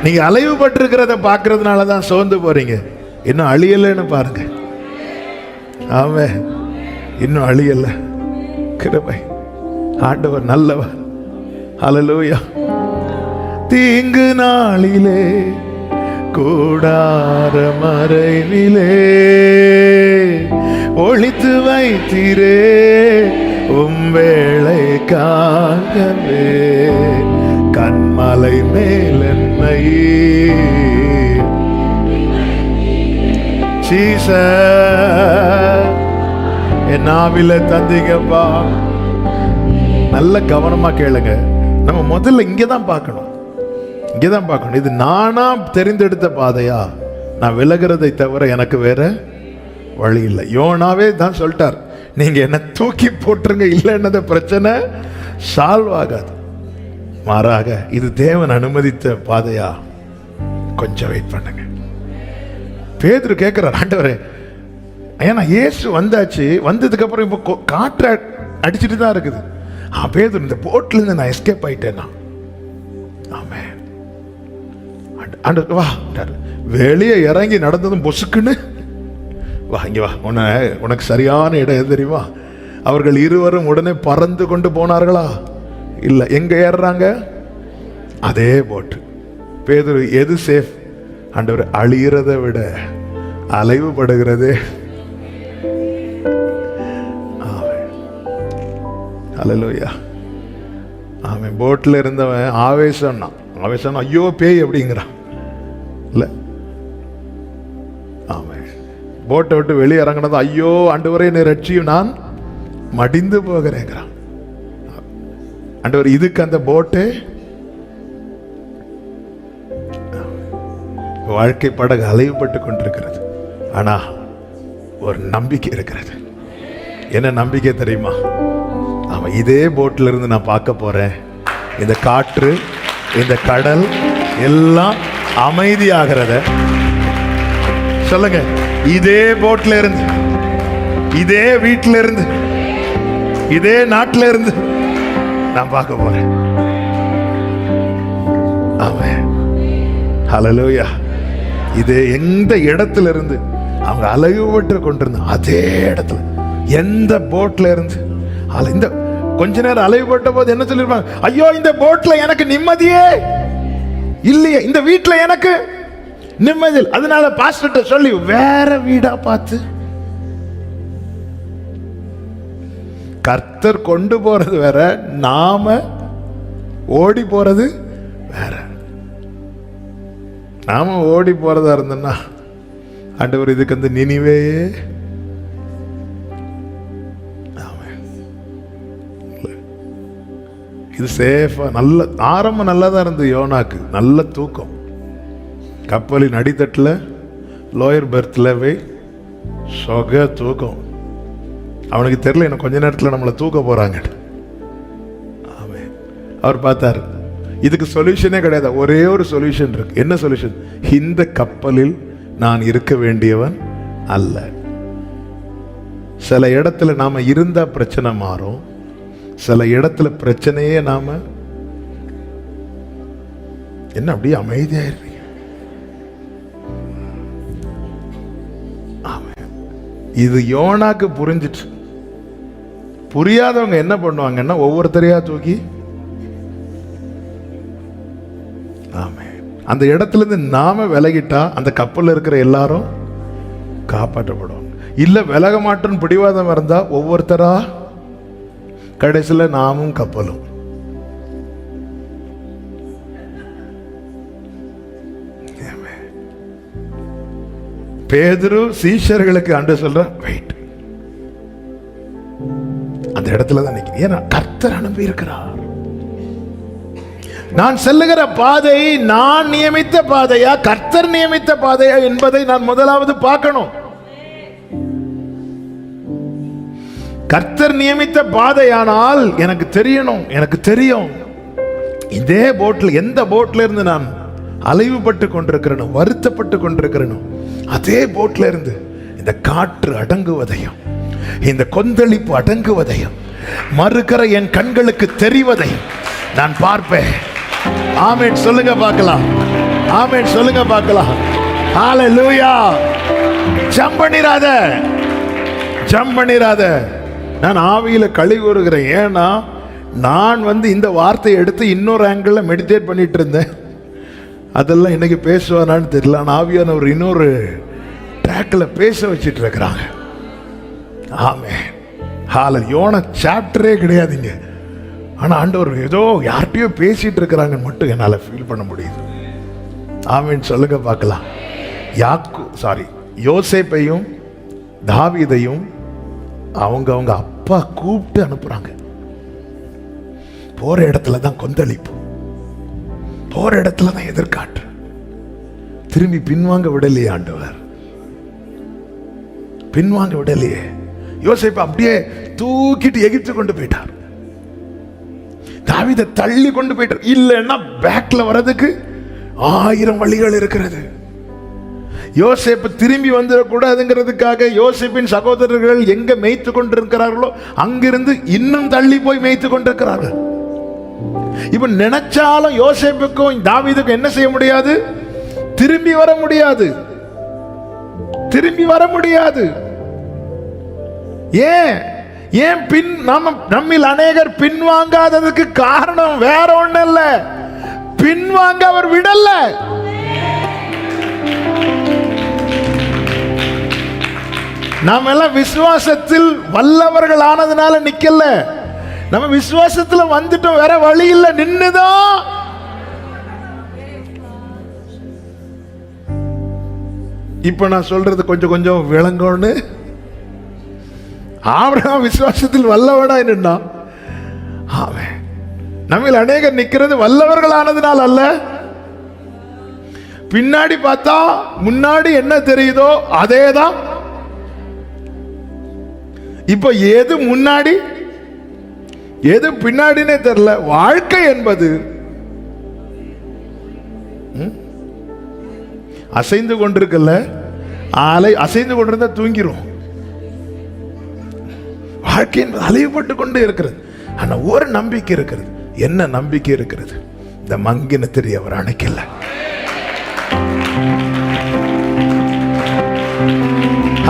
நீங்க அலைவுபட்டிருக்கிறத பார்க்கறதுனாலதான் சோர்ந்து போறீங்க. இன்னும் அழியலன்னு பாருங்க. ஆமென், இன்னும் அழியல. கிருபை, ஆண்டவர் நல்லவர். ஹல்லேலூயா. தீங்கு நாளிலே கூடார மறைவிலே ஒளித்து வைத்தீரே வேளைக்காகவே, கண்மலை மேல் என்னை என் நாவில தந்தீங்கப்பா. நல்ல கவனமா கேளுங்க. நம்ம முதல்ல இங்கதான் பார்க்கணும். இங்கதான் பார்க்கணும், இது நானா தெரிந்தெடுத்த பாதையா, நான் விலகிறதை தவிர எனக்கு வேற வழி இல்லை. யோனாவே தான் சொல்லிட்டார், நீங்க என்ன தூக்கி போட்டுருங்க, இல்லைன்னத பிரச்சனை சால்வ் ஆகாது. மாறாக இது தேவன் அனுமதித்த பாதையா, கொஞ்சம் வெயிட் பண்ணுங்க. பேதுரு கேட்கிறார், ஆண்டவரே ஏன்னா இயேசு வந்தாச்சு, வந்ததுக்கு அப்புறம் இப்போ காற்று அடிச்சுட்டு தான் இருக்குது. பேதுரு, இந்த போட்ல இருந்து நான் எஸ்கேப் ஆயிட்டேன்னா, ஆமென். ஆண்டவர் வா, வெளியே இறங்கி நடந்ததும் பொசுக்குன்னு வா, இங்க வா, உனக்கு சரியான இடம் எது தெரியுமா? அவர்கள் இருவரும் உடனே பறந்து கொண்டு போனார்களா? இல்ல. எங்க ஏறுறாங்க? அதே போட்டு. பேதுரு, எது சேஃப்? ஆண்டவர், அழியறதை விட அலைவுபடுகிறது. அல்லேலூயா. அவன் போட்ல இருந்தவன் ஆவேசம்னா, ஐயோ பேய் அப்படிங்கிறான். இல்ல, ஆமாம், போட்டை விட்டு வெளியே இறங்கினது, ஐயோ ஆண்டவரே என்னை ரட்சியும், நான் மடிந்து போகிறேங்கிறான். ஆண்டவர், இதுக்கு அந்த போட்டு வாழ்க்கை படகு அலைவுபட்டு கொண்டிருக்கிறது. ஆனா ஒரு நம்பிக்கை இருக்கிறது. என்ன நம்பிக்கை தெரியுமா? அவன் இதே போட்ல இருந்து நான் பார்க்க போறேன், இந்த காற்று, இந்த கடல் எல்லாம் அமைதியாகிறத. சொல்லுங்க, இதே போட்ல இருந்து, இதே வீட்டில இருந்து, இதே நாட்டில இருந்து நான் பார்க்க போறேன். ஆமென், ஹல்லேலூயா. இதே எந்த இடத்துல இருந்து அவங்க அலைவுபட்டு கொண்டிருந்த அதே இடத்துல, எந்த போட்ல இருந்து, இந்த கொஞ்ச நேரம் அலைவுபட்ட போது என்ன சொல்லிருப்பாங்க? ஐயோ, இந்த போட்ல எனக்கு நிம்மதியே இல்லையே, இந்த வீட்டுல எனக்கு நிம்மதி. அதனால பாஸ்டர் சொல்லி வேற வீடா பார்த்து, கர்த்தர் கொண்டு போறது வேற, நாம ஓடி போறது வேற. நாம ஓடி போறதா இருந்தோம்னா, ஆண்டவர் இதுக்கு அந்த நினிவே, இது சேஃபா, நல்ல ஆரம்பம் நல்லதான் இருந்தது. யோனாக்கு நல்ல தூக்கம், கப்பலின் அடித்தட்டில் லோயர் பெர்த்ல போய் சொக தூக்கம். அவனுக்கு தெரியல இன்னும் கொஞ்ச நேரத்தில் நம்மளை தூக்க போறாங்க. ஆமென். அவர் பார்த்தாரு, இதுக்கு சொல்யூஷனே கிடையாது, ஒரே ஒரு சொல்யூஷன் இருக்கு. என்ன சொல்யூஷன்? இந்த கப்பலில் நான் இருக்க வேண்டியவன் அல்ல. சில இடத்துல நாம இருந்தா பிரச்சனை மாறும், சில இடத்துல பிரச்சனையே நாம என்ன அப்படியே அமைதியா இருப்பீங்க. இது யோனாக்கு புரிஞ்சிட்டு. புரியாதவங்க என்ன பண்ணுவாங்கன்னா, ஒவ்வொருத்தரையா தூக்கி அந்த இடத்துல இருந்து நாம விலகிட்டா அந்த கப்பல்ல இருக்கிற எல்லாரும் காப்பாற்றப்படும். இல்ல விலக மாட்டோன்னு பிடிவாதம் இருந்தா ஒவ்வொருத்தரா கடைசியில நாமும் கப்பலும். பேதுரு சீஷர்களுக்கு ஆண்டு சொல்ற, வெயிட், அந்த இடத்துல தான் நிக்கிறேன். ஏன்னா கர்த்தர் அனுப்பி இருக்கிறார். நான் செல்லுகிற பாதை நான் நியமித்த பாதையா, கர்த்தர் நியமித்த பாதையா என்பதை நான் முதலாவது பார்க்கணும். கர்த்தர் நியமித்த பாதையானால் எனக்கு தெரியணும், எனக்கு தெரியும் இதே போட்ல, எந்த போட்ல இருந்து நான் அலைவுபட்டு கொண்டிருக்கிறேனோ, வருத்தப்பட்டு கொண்டிருக்கிறேனோ, அதே போட்ல இருந்து இந்த காற்று அடங்குவதையும், இந்த கொந்தளிப்பு அடங்குவதையும், மறுக்கிற என் கண்களுக்கு தெரிவதையும் நான் பார்ப்பேன். ஆமென் சொல்லுங்க பார்க்கலாம். ஆமென் சொல்லுங்க பார்க்கலாம். ஹல்லேலூயா. ஜம்ப் பண்ணிராத, ஜம்ப் பண்ணிராத. நான் ஆவியில களி கூறுகிறேன். ஏன்னா நான் இந்த வார்த்தையை எடுத்து இன்னொரு ஆங்கிள் மெடிடேட் பண்ணிட்டு இருந்தேன். அதெல்லாம் இன்னைக்கு பேசுவானான்னு தெரியல. நான் ஆவியானவர் இன்னொரு ட்ராக்ல பேச வச்சிட்டு இருக்கிறாங்க. ஆமென். ஹல்லேலூயா. யோனா சாப்டரே கிடையாதுங்க. ஆனா ஆண்டவர் ஏதோ யார்கிட்டயோ பேசிட்டு இருக்கிறாங்க மட்டும் என்னால ஃபீல் பண்ண முடியுது. ஆமென் சொல்லுங்க பார்க்கலாம். யோசேப்பையும் தாவீதையும் அவங்க அப்பா கூப்பிட்டு அனுப்புறாங்க. போற இடத்துல தான் கொந்தளிப்பு. போற இடத்துல தான் எதிர்காட்டு. திரும்பி பின்வாங்க விடலையே ஆண்டவர், பின்வாங்க விடலையே. யோசேப்பு அப்படியே தூக்கிட்டு எகிப்து கொண்டு போயிட்டார். தாவீதை தள்ளி கொண்டு போயிட்டார். இல்லைன்னா பேக்ல வர்றதுக்கு 1000 வழிகள் இருக்கிறது. யோசேப்பு திரும்பி வந்துடக்கூடாதுங்கிறதுக்காக யோசேப்பின் சகோதரர்கள் எங்க மேய்த்து கொண்டிருக்கிறார்களோ அங்கிருந்து இன்னும் தள்ளி போய் மேய்த்து கொண்டிருக்கிறார்கள். இப்ப நினைச்சாலும் யோசேப்புக்கும் தாவீதுக்கும் என்ன செய்ய முடியாது? திரும்பி வர முடியாது, திரும்பி வர முடியாது. ஏன் ஏன் நம்மில் அநேகர் பின்வாங்காததுக்கு காரணம் வேற ஒண்ணு இல்ல, பின்வாங்க அவர் விடல. நாம எல்லாம் விசுவாசத்தில் வல்லவர்கள் ஆனதுனால நிக்கல, நம்ம விசுவாசத்துல வந்துட்டோம், வேற வழி இல்ல, நின்னுதான். இப்ப நான் சொல்றது கொஞ்சம் கொஞ்சம் விளங்கன்னு. ஆபிரகாம் விசுவாசத்தில் வல்லவனா நின்னா, அவன் நம்மில் அநேகர் நிக்கிறது வல்லவர்கள் ஆனதுனால அல்ல. பின்னாடி பார்த்தா முன்னாடி என்ன தெரியுதோ அதேதான். இப்ப எது முன்னாடி எது பின்னாடினே தெரியல. வாழ்க்கை என்பது அசைந்து கொண்டிருக்கல, அலை அசைந்து கொண்டிருந்தா தூங்கிரும். வாழ்க்கை என்பது அலைவுபட்டு கொண்டு இருக்கிறது. ஆனா ஒரு நம்பிக்கை இருக்கிறது. என்ன நம்பிக்கை இருக்கிறது? இந்த மங்கின தெரிய அவர் அணைக்கல.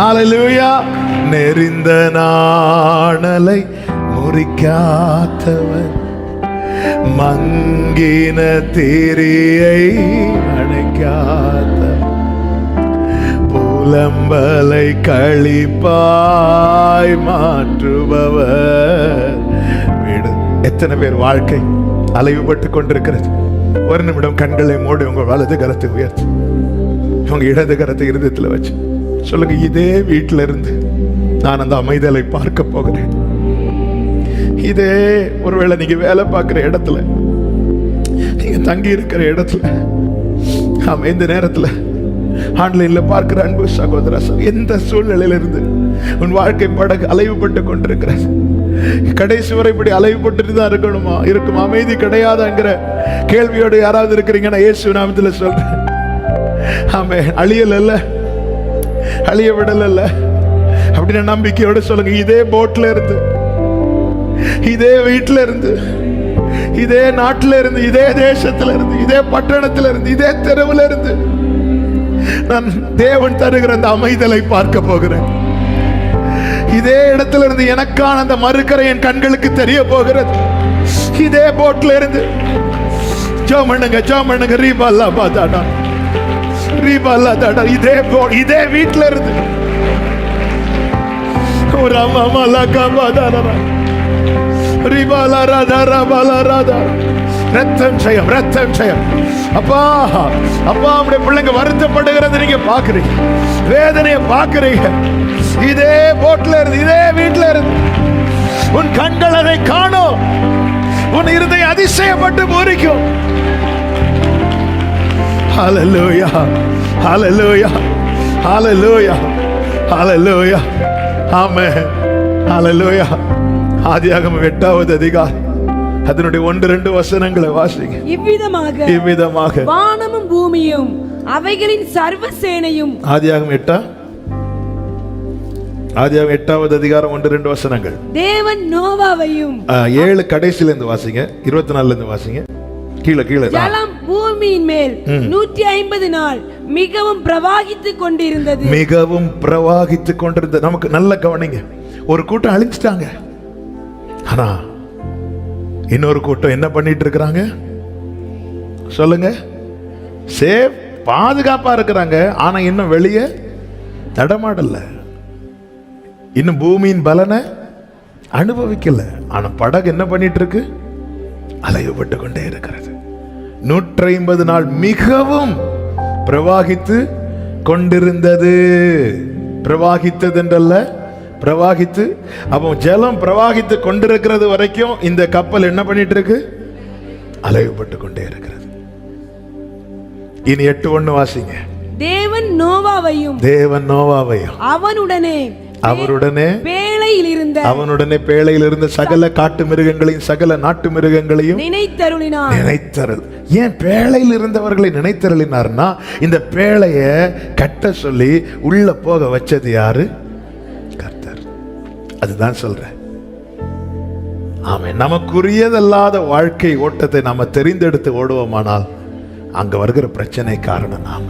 ஹல்லேலூயா. நெறிந்த நாணலை முறிக்காத்தவர், மங்கின திரியை அணைக்காத, புலம்பலை களிப்பாய் மாற்றுபவர். வீடு எத்தனை பேர் வாழ்க்கை அலைவுபட்டு கொண்டிருக்கிறது. ஒரு நிமிடம் கண்களை மூடி உங்க வலது கரத்தை உயர்த்தி உங்க இடது கரத்தை இருதயத்தில் வச்சு சொல்லுங்க, இதே வீட்டில இருந்து நான் அந்த அமைதலை பார்க்க போகிறேன். இதே ஒருவேளை நீங்க வேலை பார்க்கிற இடத்துல, நீங்க தங்கி இருக்கிற இடத்துல, ஆமா இந்த நேரத்துல ஆன்லைன்ல பார்க்கிற அன்பு சகோதர, எந்த சூழ்நிலையில இருந்து உன் வாழ்க்கை படகு அலைவுபட்டு கொண்டிருக்கிறது? கடைசி வரை இப்படி அலைவுபட்டு தான் இருக்கணுமா? இருக்கும் அமைதி கிடையாதுங்கிற கேள்வியோடு யாராவது இருக்கிறீங்கன்னா இயேசு நாமத்தில் சொல்றேன், ஆமே அழியல் அல்ல, அழிய விடல் அல்ல அப்படின்னு நம்பிக்கையோடு சொல்லுங்க. இதே போட்ல இருந்து, இதே வீட்டுல இருந்து, இதே நாட்டில இருந்து, இதே தேசத்துல இருந்து, இதே பட்டணத்துல இருந்து, இதே தெருவில் இருந்து நான் தேவன் தருகிற அந்த அமைதலை பார்க்க போகிறேன். இதே இடத்துல இருந்து எனக்கான அந்த மறுக்கரை என் கண்களுக்கு தெரிய போகிறது. இதே போட்ல இருந்து ஜோமண்ணுங்க ஜோமண்ணுங்க ரீபாலா பாதாடா ரீபாலா தாடா. இதே வீட்டுல இருந்து ஒரு அம்மா காபாதாரா ரீபாலா ராதா ராபாலா ராதா. ரத்தம் ஜெயம், ரத்தம் ஜெயம். அப்பா அப்பா, அப்படியே பிள்ளைங்க வருத்தப்படுகிறது நீங்க பாக்குறீங்க, வேதனையை பாக்குறீங்க. இதே போட்ல இருந்து, இதே வீட்டுல இருந்து உன் கண்கள் அதை காணும், உன் இருதயம் அதிசயப்பட்டு பூரிக்கும். ஹல்லேலூயா ஹல்லேலூயா ஹல்லேலூயா ஹல்லேலூயா. ஆமென் ஹல்லேலூயா. ஆதியாகமம் 8வது அதிகாரம் அதனுடைய 1-2 வசனங்களை வாசிங்க. இவ்விதமாக வானமும் பூமியும் அவைகளின் சர்வ சேனையும். ஆதியாகமம் 8வது அதிகாரம் 1-2 வசனங்கள். தேவன் நோவாவையும் 7 கடைசில இருந்து வாசிங்க, 24ல இருந்து வாசிங்க. கீழே ஜலம் பூமியின் மேல் 150 நாள் மிகவும் பிரவாகித்துக் கொண்டிருந்தது. மிகவும் பிரவாகித்துக் கொண்டிருந்தது. நமக்கு நல்ல கவனிங்க, ஒரு கூட்டம் அழிஞ்சிட்டாங்க, ஆனா இன்னொரு கூட்டம் என்ன பண்ணிட்டு இருக்கிறாங்க சொல்லுங்க? சேஃப், பாதுகாப்பா இருக்கிறாங்க. ஆனா இன்னும் வெளியே நடமாடல, இன்னும் பூமியின் பலனை அனுபவிக்கல. ஆனா படகு என்ன பண்ணிட்டு இருக்கு? அலைவுபட்டு கொண்டே இருக்கிறது. 150 நாள் மிகவும் பிரவாகித்து கொண்டிருந்தது. பிரவாகித்தது என்றல்ல, பிரவாகித்து. அப்போ ஜலம் பிரவாகித்து கொண்டிருக்கிறது வரைக்கும் இந்த கப்பல் என்ன பண்ணிட்டு இருக்கு? அலைவுபட்டு கொண்டே இருக்கிறது. இனி 8:1 வாசிங்க. தேவன் நோவாவையும் தேவன் நோவாவையும் அவனுடனே பேழையில் இருந்த சகல காட்டு மிருகங்களையும் சகல நாட்டு மிருகங்களையும் நினைத்தருள். ஏன் பேழையில் இருந்தவர்களை நினைத்தருளினார்னா, இந்த பேழைய கட்ட சொல்லி உள்ள போக வச்சது யாரு? கர்த்தர். அதுதான் சொல்றேன். ஆமென். நமக்குரியதல்லாத வாழ்க்கை ஓட்டத்தை நாம தெரிந்தெடுத்து ஓடுவோமானால் அங்க வருகிற பிரச்சனை காரணம் நாம.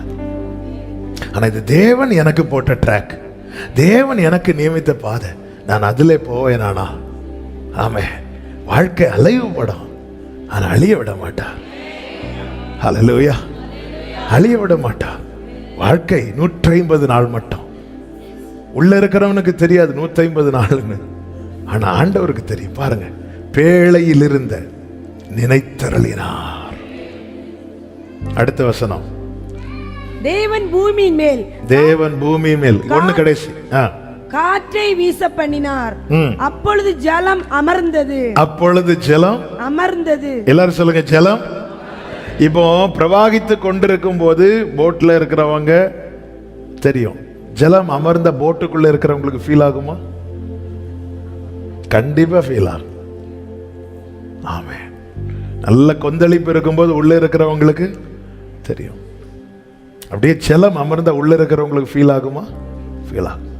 ஆனா இது தேவன் எனக்கு போட்ட ட்ராக், தேவன் எனக்கு நியமித்த பாதை, நான் அதிலே போவேனானா? ஆமே. வாழ்க்கை அலைவுபடும், ஆனா அழிய விட மாட்டார். ஹல்லேலூயா. அழிய விட மாட்டார். வாழ்க்கை 150 நாள் மட்டும். உள்ள இருக்கிறவனுக்கு தெரியாது 150 நாள்னு, ஆனா ஆண்டவருக்கு தெரியும். பாருங்க, பேழையில் இருந்த நினைத்தருளினார். அடுத்த வசனம், தேவன் பூமியின் மேல் ஒண்ணு கடைசி, காற்றை வீச பண்ணினார், அப்பொழுது ஜலம் அமர்ந்தது. எல்லாரும் சொல்லுங்க, ஜலம். இப்போ பிரவாகித்து கொண்டிருக்கும் போது போட்ல இருக்கிறவங்க தெரியும், ஜலம் அமர்ந்த போட்டுக்குள்ள இருக்கிறவங்களுக்கு ஃபீல் ஆகுமா? கண்டிப்பா ஃபீல் ஆகும். ஆமே. நல்ல கொந்தளிப்பு இருக்கும்போது உள்ள இருக்கிறவங்களுக்கு தெரியும். அப்படியே ஜலம் அமர்ந்த உள்ள இருக்கிறவங்களுக்கு ஃபீல் ஆகுமா? ஃபீல் ஆகும்.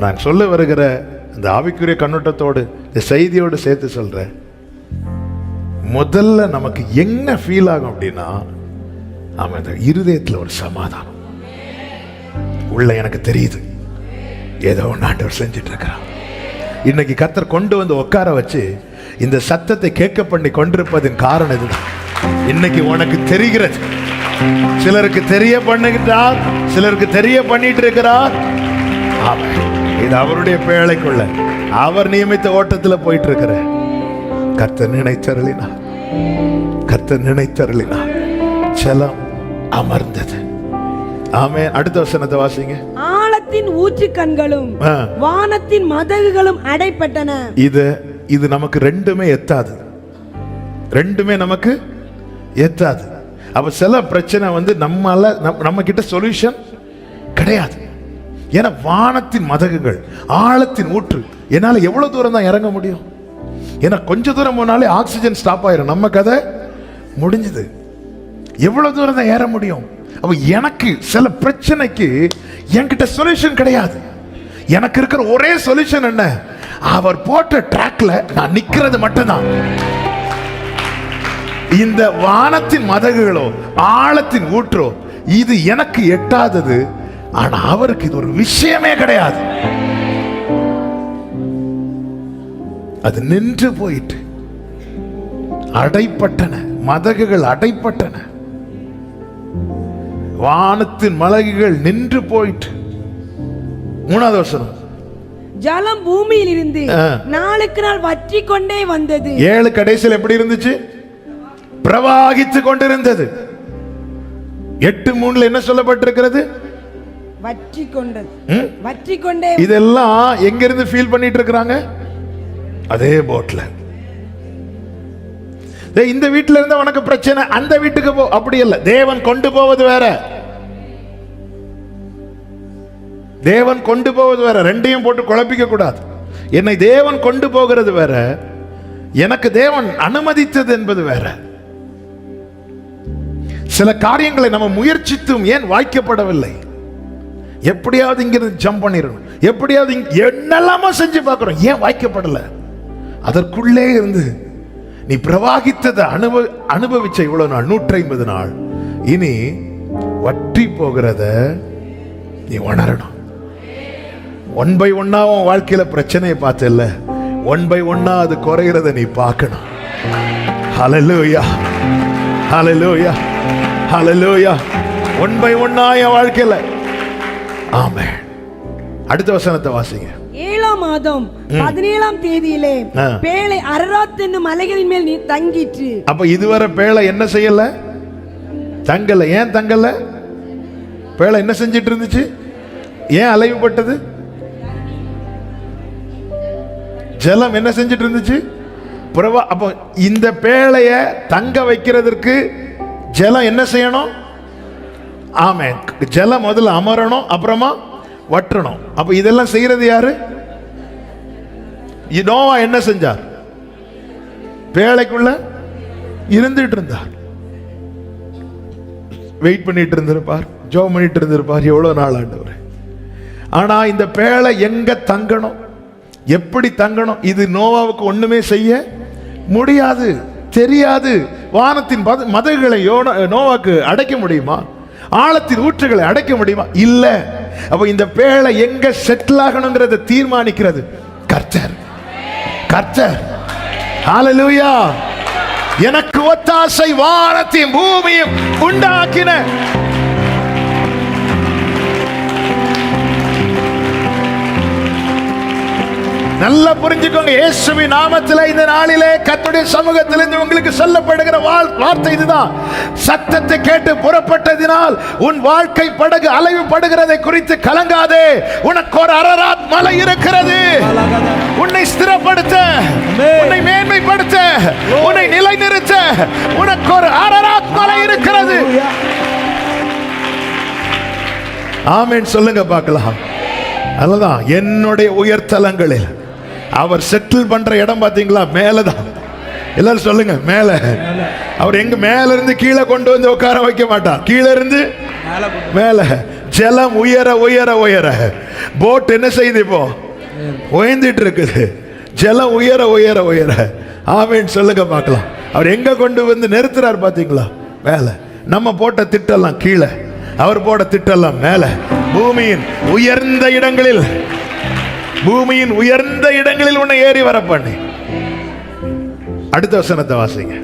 நான் சொல்ல வருகிற அந்த ஆவிக்குரிய கண்ணோட்டத்தோடு இந்த செய்தியோடு சேர்த்து சொல்றேன். முதல்ல நமக்கு என்ன ஃபீல் ஆகும் அப்படின்னா, ஆமா, இந்த இருதயத்தில் ஒரு சமாதானம் உள்ள. எனக்கு தெரியுது ஏதோ ஒன்று ஆண்டவர் செஞ்சுட்டு இருக்கிறார். இன்னைக்கு கர்த்தர் கொண்டு வந்து உட்கார வச்சு இந்த சத்தத்தை கேட்க பண்ணி கொண்டிருப்பதின் காரணம் இதுதான். இன்னைக்கு உனக்கு தெரிகிறது. சிலருக்கு தெரிய பண்ணுகிறார், சிலருக்கு தெரிய பண்ணிட்டு இருக்கிறார். இது அவருடைய பேழைக்குள்ள அவர் நியமித்த ஓட்டத்தில் போயிட்டு இருக்கிற கர்த்தர் நினைத்தருளினார். ஜலம் அமர்ந்தது. ஆமே. அடுத்த வசனத்தை வாசிங்க. ஆழத்தின் ஊற்று கண்களும் வானத்தின் மதகுகளும் அடைப்பட்டன. இது நமக்கு ரெண்டுமே எத்தாது. நமக்கு எத்தாது. அப்ப சில பிரச்சனை வந்து நம்ம கிட்ட சொல்யூஷன் கிடையாது. ஏன்னா வானத்தின் மதகுகள், ஆழத்தின் ஊற்று, என்னால எவ்வளவு தூரம் தான் இறங்க முடியும்? ஏன்னா கொஞ்ச தூரம் போனாலே ஆக்சிஜன் ஸ்டாப் ஆயிரும், நம்ம கதை முடிஞ்சது. எவ்வளவு தூரம் தான் ஏற முடியும்? அப்ப எனக்கு சில பிரச்சனைக்கு என்கிட்ட சொல்யூஷன் கிடையாது. எனக்கு இருக்கிற ஒரே சொல்யூஷன் என்ன? அவர் போட்ட ட்ராக்ல நான் நிக்கிறது மட்டும்தான். இந்த வானத்தின் மதகுகளோ ஆழத்தின் ஊற்றோ இது எனக்கு எட்டாதது. ஆனா அவருக்கு இது ஒரு விஷயமே கிடையாது. அது நின்று போயிட்டு அடைப்பட்டன, மதகுகள் அடைப்பட்டன, வானத்தின் மதகுகள் நின்று போயிட்டு. 3வது வசனம், ஜலம் பூமியில் இருந்து நாளுக்கு நாள் வற்றி கொண்டே வந்தது. 7 கடைசியில் எப்படி இருந்துச்சு? பிரவாகித்து கொண்டிருந்தது. 8:3 என்ன சொல்லப்பட்டிருக்கிறது? வற்றி கொண்டே. இதெல்லாம் எங்க இருந்து ஃபீல் பண்ணிட்டு இருக்கிறாங்க? அதே போட்ல. இந்த வீட்டுல இருந்தா உனக்கு பிரச்சனை, அந்த வீட்டுக்கு போ, அப்படி இல்ல. தேவன் கொண்டு போவது வேற, தேவன் கொண்டு போவது வேற. ரெண்டையும் போட்டு குழப்பிக்க கூடாது. என்னை தேவன் கொண்டு போகிறது வேற, எனக்கு தேவன் அனுமதித்தது என்பது வேற. சில காரியங்களை நம்ம முயற்சித்தும் ஏன் வாய்க்கப்படவில்லை? எப்படியாவது இங்கிருந்து ஜம்ப் பண்ணிடணும், எப்படியாவது என்னெல்லாமோ செஞ்சு பார்க்கிறோம், ஏன் வாய்க்கப்படல? அதற்குள்ளே இருந்து நீ பிரவாகித்ததை அனுபவிச்ச இவ்வளவு நாள், 150 நாள், இனி வற்றி போகிறத நீ உணரணும். 1 by 1 உன் வாழ்க்கையில பிரச்சனையை பார்த்தல, 1 by 1 அது குறைகிறத நீ பார்க்கணும். ஹல்லேலூயா, ஹல்லேலூயா, ஹல்லேலூயா. 1 by 1 என் வாழ்க்கையில. ஆமென். அடுத்த வசனத்தை வாசிங்க. 7ஆம் மாதம் 17ஆம் தேதியிலே பேழை அரராத் என்னும் மலைகளின் மேல் நீ தங்கிற்று. அப்ப இதுவரை பேழை என்ன செய்யல? தங்கல. ஏன் தங்கல? பேழை என்ன செஞ்சிட்டு இருந்துச்சு? ஏன் அலைவுபட்டது? ஜலம் என்ன செஞ்சிட்டு இருந்துச்சு? அப்ப இந்த பேழைய தங்க வைக்கிறதுக்கு ஜலம் என்ன செய்யணும்? ஆமென். ஜலம் முதல்ல அமரணும், அப்புறமா வற்றணும். அப்ப இதெல்லாம் செய்யறது யாரு? நோவா என்ன செஞ்சார்? பேழைக்குள்ள இருந்துட்டு இருந்தார். வெயிட் பண்ணிட்டு இருந்திருப்பார், ஜெபம் பண்ணிட்டு இருந்திருப்பார், எவ்வளவு நாள் ஆண்டவர். ஆனா இந்த பேழை எங்க தங்கணும், எப்படி தங்கணும், இது நோவாவுக்கு ஒண்ணுமே செய்ய முடியாது, தெரியாது. வானத்தின் மதகுகளை நோவாக்கு அடைக்க முடியுமா? ஆழத்தின் ஊற்றுகளை அடைக்க முடியுமா? இல்ல. அப்ப இந்த பேழை எங்க செட்டில் ஆகணுங்கிறத தீர்மானிக்கிறது கர்த்தர். கர்த்தர். ஹalleluya. எனக்கு ஒத்தாசை வானத்தையும் பூமியும் உண்டாக்கின நல்லா புரிஞ்சுக்கோங்க. இயேசுவின் நாமத்திலே இந்த நாளிலே கர்த்தருடைய சமூகத்திலிருந்து உங்களுக்கு சொல்லப்படுகிற வார்த்தை இதுதான். சத்தத்தை கேட்டு புறப்பட்டதினால் உன் வாழ்க்கை படகு அலைவுபடுகிறதை குறித்து கலங்காதே. உனக்கு ஒரு அரராத் மலை இருக்கிறது. உன்னை ஸ்திரப்படுத்த, உன்னை மேன்மைப்படுத்த, உன்னை நிலைநிறுத்த உனக்கு ஒரு அரராத் மலை இருக்கிறது. ஆமென் சொல்லுங்க பார்க்கலாம். அதுதான் என்னுடைய உயர்தலங்களில் அவர் செட்டில் பண்ற இடம். பாத்தீங்களா? மேலதான். எல்லாரும் சொல்லுங்க மேல. அவர் எங்க மேல இருந்து கீழே கொண்டு வந்து உட்கார வைக்க மாட்டார், கீழே இருந்து மேல. ஜலம் உயர உயர உயர போட் என்ன செய்யுது? இப்போ உயர்ந்துட்டு இருக்குது. ஜலம் உயர உயர உயர. ஆமென் சொல்லுங்க பார்க்கலாம். அவர் எங்க கொண்டு வந்து நிறுத்துறார் பாத்தீங்களா? மேல. நம்ம போட்ட திட்டெல்லாம் கீழே, அவர் போட திட்டெல்லாம் மேல. பூமியின் உயர்ந்த இடங்களில், பூமியின் உயர்ந்த இடங்களில் உன்னை ஏறி வர பண்ணி. அடுத்த வசனத்தை வாசிங்க.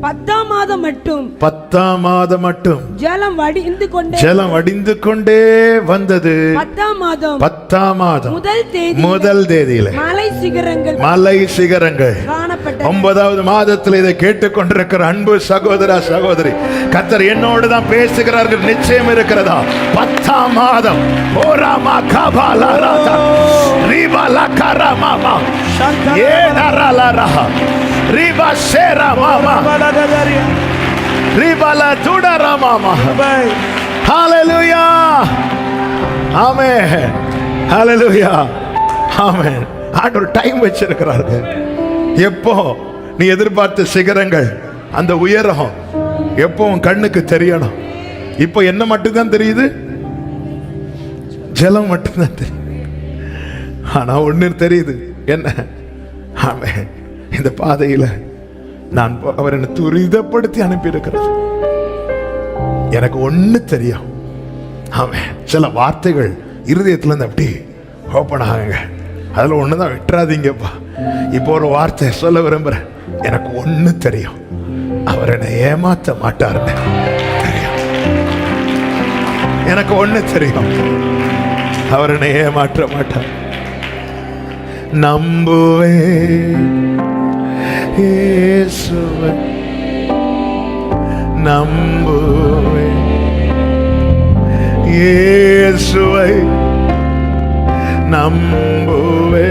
10ஆம் மாதம் மட்டும், 10ஆம் மாதம் மட்டும் ஜலம் வடிந்து கொண்டே வந்தது. 10ஆம் மாதம், 10ஆம் மாதம் முதல் தேதியில மலை சிகரங்கள் காணப்பட்டது. 9வது மாதத்தில் இதை கேட்டுக்கொண்டிருக்கிற அன்பு சகோதர சகோதரி, கர்த்தர் என்னோடு தான் பேசுகிறார்கள் நிச்சயம் இருக்கிறதா? 10ஆம் மாதம் ஓராமா கபாலா ராதா ரிபாலா கராமாமா ஏனராலரா ரிபா ஷேரா மாமா ரிபாலா துடரா மாமா. ஹalleluya. ஆமென். ஹalleluya. ஆமென். ஆண்டவர் டைம் வச்சிருக்கிறார்கள். எப்போ நீ எதிர்பார்த்த சிகரங்கள், அந்த உயரம் எப்போ உன் கண்ணுக்கு தெரியணும். இப்போ என்ன மட்டும்தான் தெரியுது? ஜலம் மட்டும்தான் தெரியுது. ஆனா ஒண்ணு தெரியுது. என்ன? ஆமென். இந்த பாதையில நான் அவர் என்னை துரிதப்படுத்தி அனுப்பி இருக்கிறார். எனக்கு ஒண்ணு தெரியும். ஆமென். சில வார்த்தைகள் இருதயத்துல இருந்து அப்படி ஓப்பன் ஆகுங்க. அதுல ஒண்ணுதான் விட்டுறாதீங்கப்பா. இப்போ ஒரு வார்த்தை சொல்ல விரும்புறேன். எனக்கு ஒண்ணு தெரியும், அவர் என்னை ஏமாத்த மாட்டாருன்னு தெரியும். எனக்கு ஒண்ணு தெரியும், அவர் என்னை ஏமாற்ற மாட்டார். நம்புவே இயேசுவை, நம்புவே இயேசுவை, நம்புவே.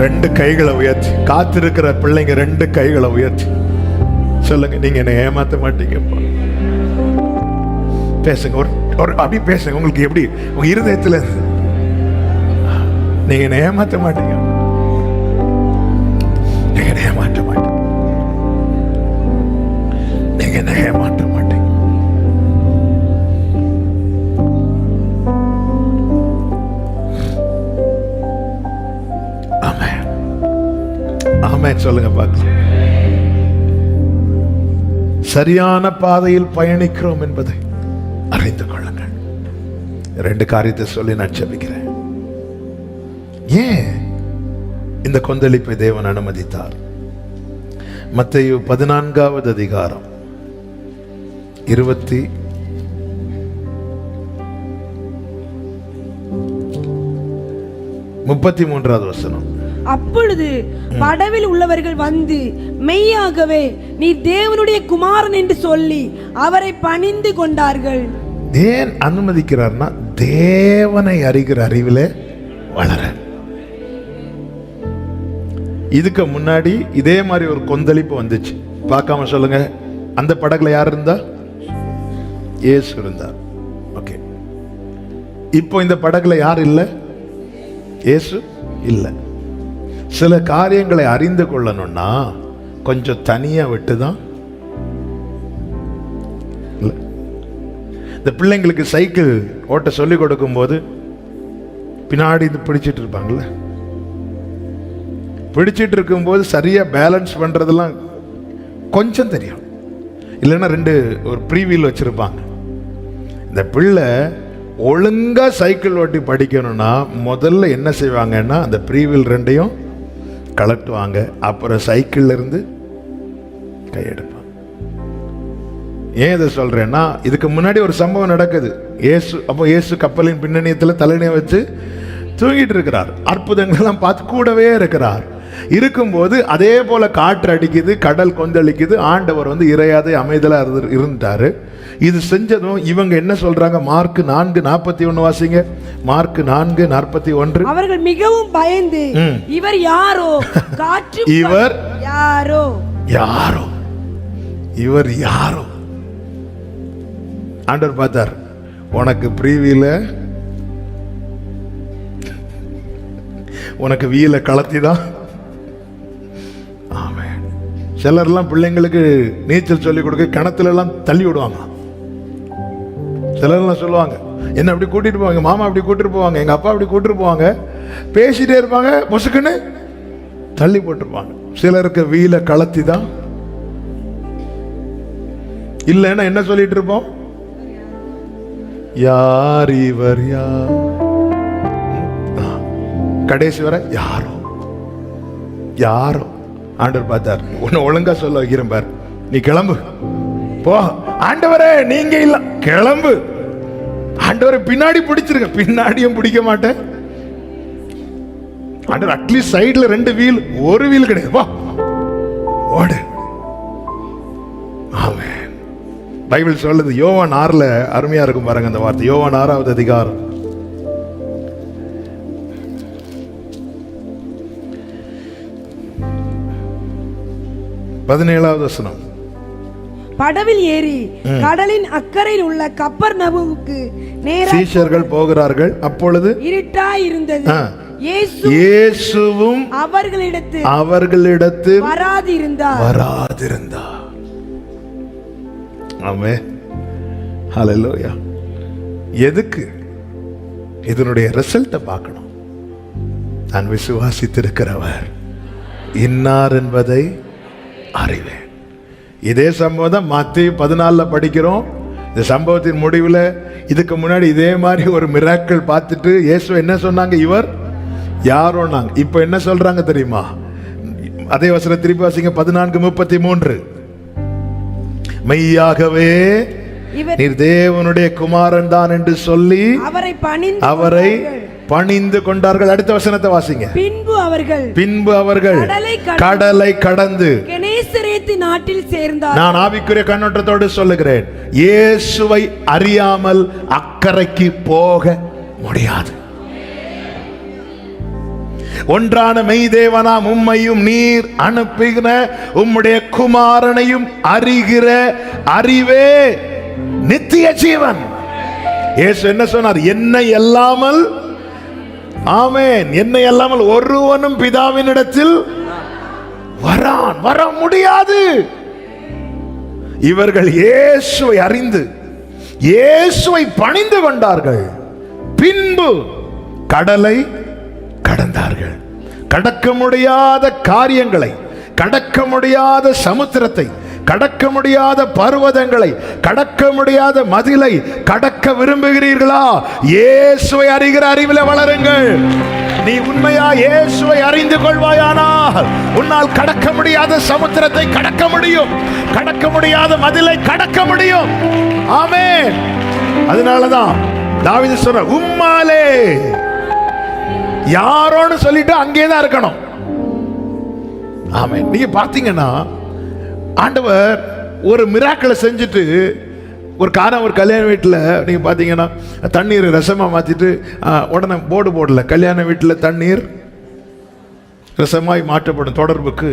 ரெண்டு கைகளை உயர்த்தி காத்திருக்கிற பிள்ளைங்க, ரெண்டு கைகளை உயர்த்தி சொல்லுங்க, நீங்க என்ன ஏமாத்த மாட்டீங்கப்பா. பேசுங்க, ஒரு அப்படி பேசுங்க. உங்களுக்கு எப்படி உங்க இருதயத்துல நீங்க என்ன ஏமாத்த மாட்டீங்க, நீங்க என்ன ஏமாற்ற மாட்டீங்க, நீங்க என்ன ஏமாற்ற மாட்டீங்க. ஆமென். ஆமென் சொல்லுங்க பார்க்கலாம். சரியான பாதையில் பயணிக்கிறோம் என்பதை அறிந்து கொள்ளுங்கள். ரெண்டு காரியத்தை சொல்லி நான் ஜெபிக்கிறேன். ஏன் இந்த கொந்தளிப்பை தேவன் அனுமதித்தார்? மத்தேயு 14வது அதிகாரம் 33வது வசனம். அப்பொழுது படவில் உள்ளவர்கள் வந்து மெய்யாகவே நீ தேவனுடைய குமாரன் என்று சொல்லி அவரை பணிந்து கொண்டார்கள். ஏன் அனுமதிக்கிறார்னா, தேவனை அறிகிற அறிவிலே வளர. இதுக்கு முன்னாடி இதே மாதிரி ஒரு கொந்தளிப்பு வந்துச்சு. பார்க்காம சொல்லுங்க, அந்த படகுல யார் இருந்தா? இயேசு இருந்தார். ஓகே, இப்போ இந்த படகுல யார் இல்லை? இயேசு இல்லை. சில காரியங்களை அறிந்து கொள்ளணும்னா கொஞ்சம் தனியா விட்டு தான். இந்த பிள்ளைங்களுக்கு சைக்கிள் ஓட்ட சொல்லி கொடுக்கும் போது பின்னாடி இது பிடிச்சிட்டு இருப்பாங்கல்ல, பிடிச்சிட்டு இருக்கும்போது சரியா பேலன்ஸ் பண்றதெல்லாம் கொஞ்சம் தெரியும். இல்லைன்னா ஒரு ப்ரீவீல் வச்சிருப்பாங்க. இந்த பிள்ளை ஒழுங்கா சைக்கிள் ஓட்டி படிக்கணும்னா முதல்ல என்ன செய்வாங்கன்னா அந்த ப்ரீவீல் ரெண்டையும் கலட்டுவாங்க, அப்புறம் சைக்கிள்ல இருந்து கையெடுப்பாங்க. ஏன் இதை சொல்றேன்னா, இதுக்கு முன்னாடி ஒரு சம்பவம் நடக்குது. இயேசு கப்பலின் பின்னணியத்தில் தலையினை வச்சு தூங்கிட்டு இருக்கிறார். அற்புதங்கள் எல்லாம் பார்த்து கூடவே இருக்கிறார். இருக்கும்போது அதே போல காற்று அடிக்குது, கடல் கொந்தளிக்குது. ஆண்டவர் இறையாதே அமைதலா இருந்துட்டாரு. இது செஞ்சதும் இவங்க என்ன சொல்றாங்க? மார்க் 4:41 வாசிங்க. மார்க் 4:41. அவர்கள் மிகவும் பயந்து, இவர் யாரோ, காற்று இவர் யாரோ, இவர் யாரோ. ஆண்டவர் பார்த்தார், உனக்கு ப்ரீவியில உனக்கு வீல கலத்திதான். ஆமென். சிலர்லாம் பிள்ளைங்களுக்கு நீச்சல் சொல்லி கொடுக்க கிணத்துல எல்லாம் தள்ளி விடுவாங்க. சிலர்லாம் சொல்லுவாங்க, என்ன அப்படி கூட்டிட்டு போவாங்க, மாமா அப்படி கூட்டிட்டு போவாங்க, எங்க அப்பா அப்படி கூட்டிட்டு போவாங்க, பேசிட்டே இருப்பாங்க, பொசுக்குன்னு தள்ளி போட்டுருப்பாங்க. சிலருக்கு வீல கலத்தி தான். இல்லைன்னா என்ன சொல்லிட்டு இருப்போம்? யார் இவர், யார்? கடைசி வரை யாரோ. ஆண்டவர் பார்த்தார், உன்னை ஒழுங்கா சொல்ல வைக்கிறேன் பார், நீ கிளம்பு போ. ஆண்டவரே நீங்க இல்ல, கிளம்பு. ஆண்டவரை பின்னாடி பிடிச்சிருக்க, பின்னாடியும் பிடிக்க மாட்டேன். ஆண்டவர் அட்லீஸ்ட் சைடுல 2 வீல், ஒரு வீல் கிடையாது, போ ஓடு. ஆமென். பைபிள் சொல்லுது, யோவான் 6 அருமையா இருக்கும் பாருங்க அந்த வார்த்தை. யோவான் 6வது அதிகாரம் 17வது வசனம். படவில் ஏறி கடலின் அக்கறையில் உள்ள கப்பர்நகூமுக்கு நேராக சீஷர்கள் போகிறார்கள். அப்பொழுது இருட்டாய் இருந்தது. இயேசுவும் அவர்களிடத்தில் வராதிருந்தார். ஆமென். ஹல்லேலூயா. எதுக்கு? இதனுடைய ரிசல்ட்டை பார்க்கணும். நான் விசுவாசித்திருக்கிறவர் இன்னார் என்பதை அறிவேன். இதே சம்பவம் தான் மத்தேயு 14 படிக்கிறோம். இந்த சம்பவத்தின் முடிவில் இதுக்கு முன்னாடி இதே மாதிரி ஒரு மிராக்கிள் பார்த்துட்டு இயேசு என்ன சொன்னாங்க? இவர் யாரோ நாங்க. இப்போ என்ன சொல்றாங்க தெரியுமா? அதே வசனம் திருப்பி வாசிங்க. 14:33. மெய்யாகவே நீர் தேவனுடைய குமாரன் தான் என்று சொல்லி அவரை பணிந்து கொண்டார்கள். அடுத்த வசனத்தை வாசிங்க. பின்பு அவர்கள் கடலை கடந்து கெனேசரேத்து நாட்டில் சேர்ந்தார். நான் ஆவிக்குரிய கண்ணோட்டத்தோடு சொல்லுகிறேன், இயேசுவை அறியாமல் அக்கறைக்கு போக முடியாது. ஒன்றான மெய்தேவனாம் உம்மையும் நீர் அனுப்புகிற உம்முடைய குமாரனையும் அறிகிற அறிவே நித்திய ஜீவன். இயேசு என்ன சொன்னார்? என்னை அல்லாமல், ஆமென், என்னை அல்லாமல் ஒருவனும் பிதாவினிடத்தில் வர முடியாது. இவர்கள் இயேசுவை அறிந்து இயேசுவை பணிந்து கொண்டார்கள். பின்பு கடலை கடந்தார்கள். கடக்க முடியாத காரியங்களை, கடக்க முடியாத சமுத்திரத்தை, கடக்க முடியாத பர்வதங்களை, கடக்க முடியாத மதிலை கடக்க விரும்புகிறீர்களா? இயேசுவை அறிகிற அறிவில் வளருங்கள். நீ உண்மையா இயேசுவை அறிந்து கொள்வாயானால் உன்னால் கடக்க முடியாத சமுத்திரத்தை கடக்க முடியும், கடக்க முடியாத மதிலை கடக்க முடியும். ஆமென். அதனாலதான் தாவீது சொல்ற, உம்மாலே, யாரோன்னு சொல்லிட்டு அங்கேதான் இருக்கணும். ஆமென். நீங்க பாத்தீங்கன்னா ஆண்டவர் ஒரு மிராக்களை செஞ்சுட்டு, ஒரு கல்யாண வீட்டில் நீங்க பாத்தீங்கன்னா தண்ணீர் ரசமா மாத்திட்டு உடனே போர்டு போடல, கல்யாண வீட்டில் தண்ணீர் ரசமாய் மாற்றப்படும் தொடர்புக்கு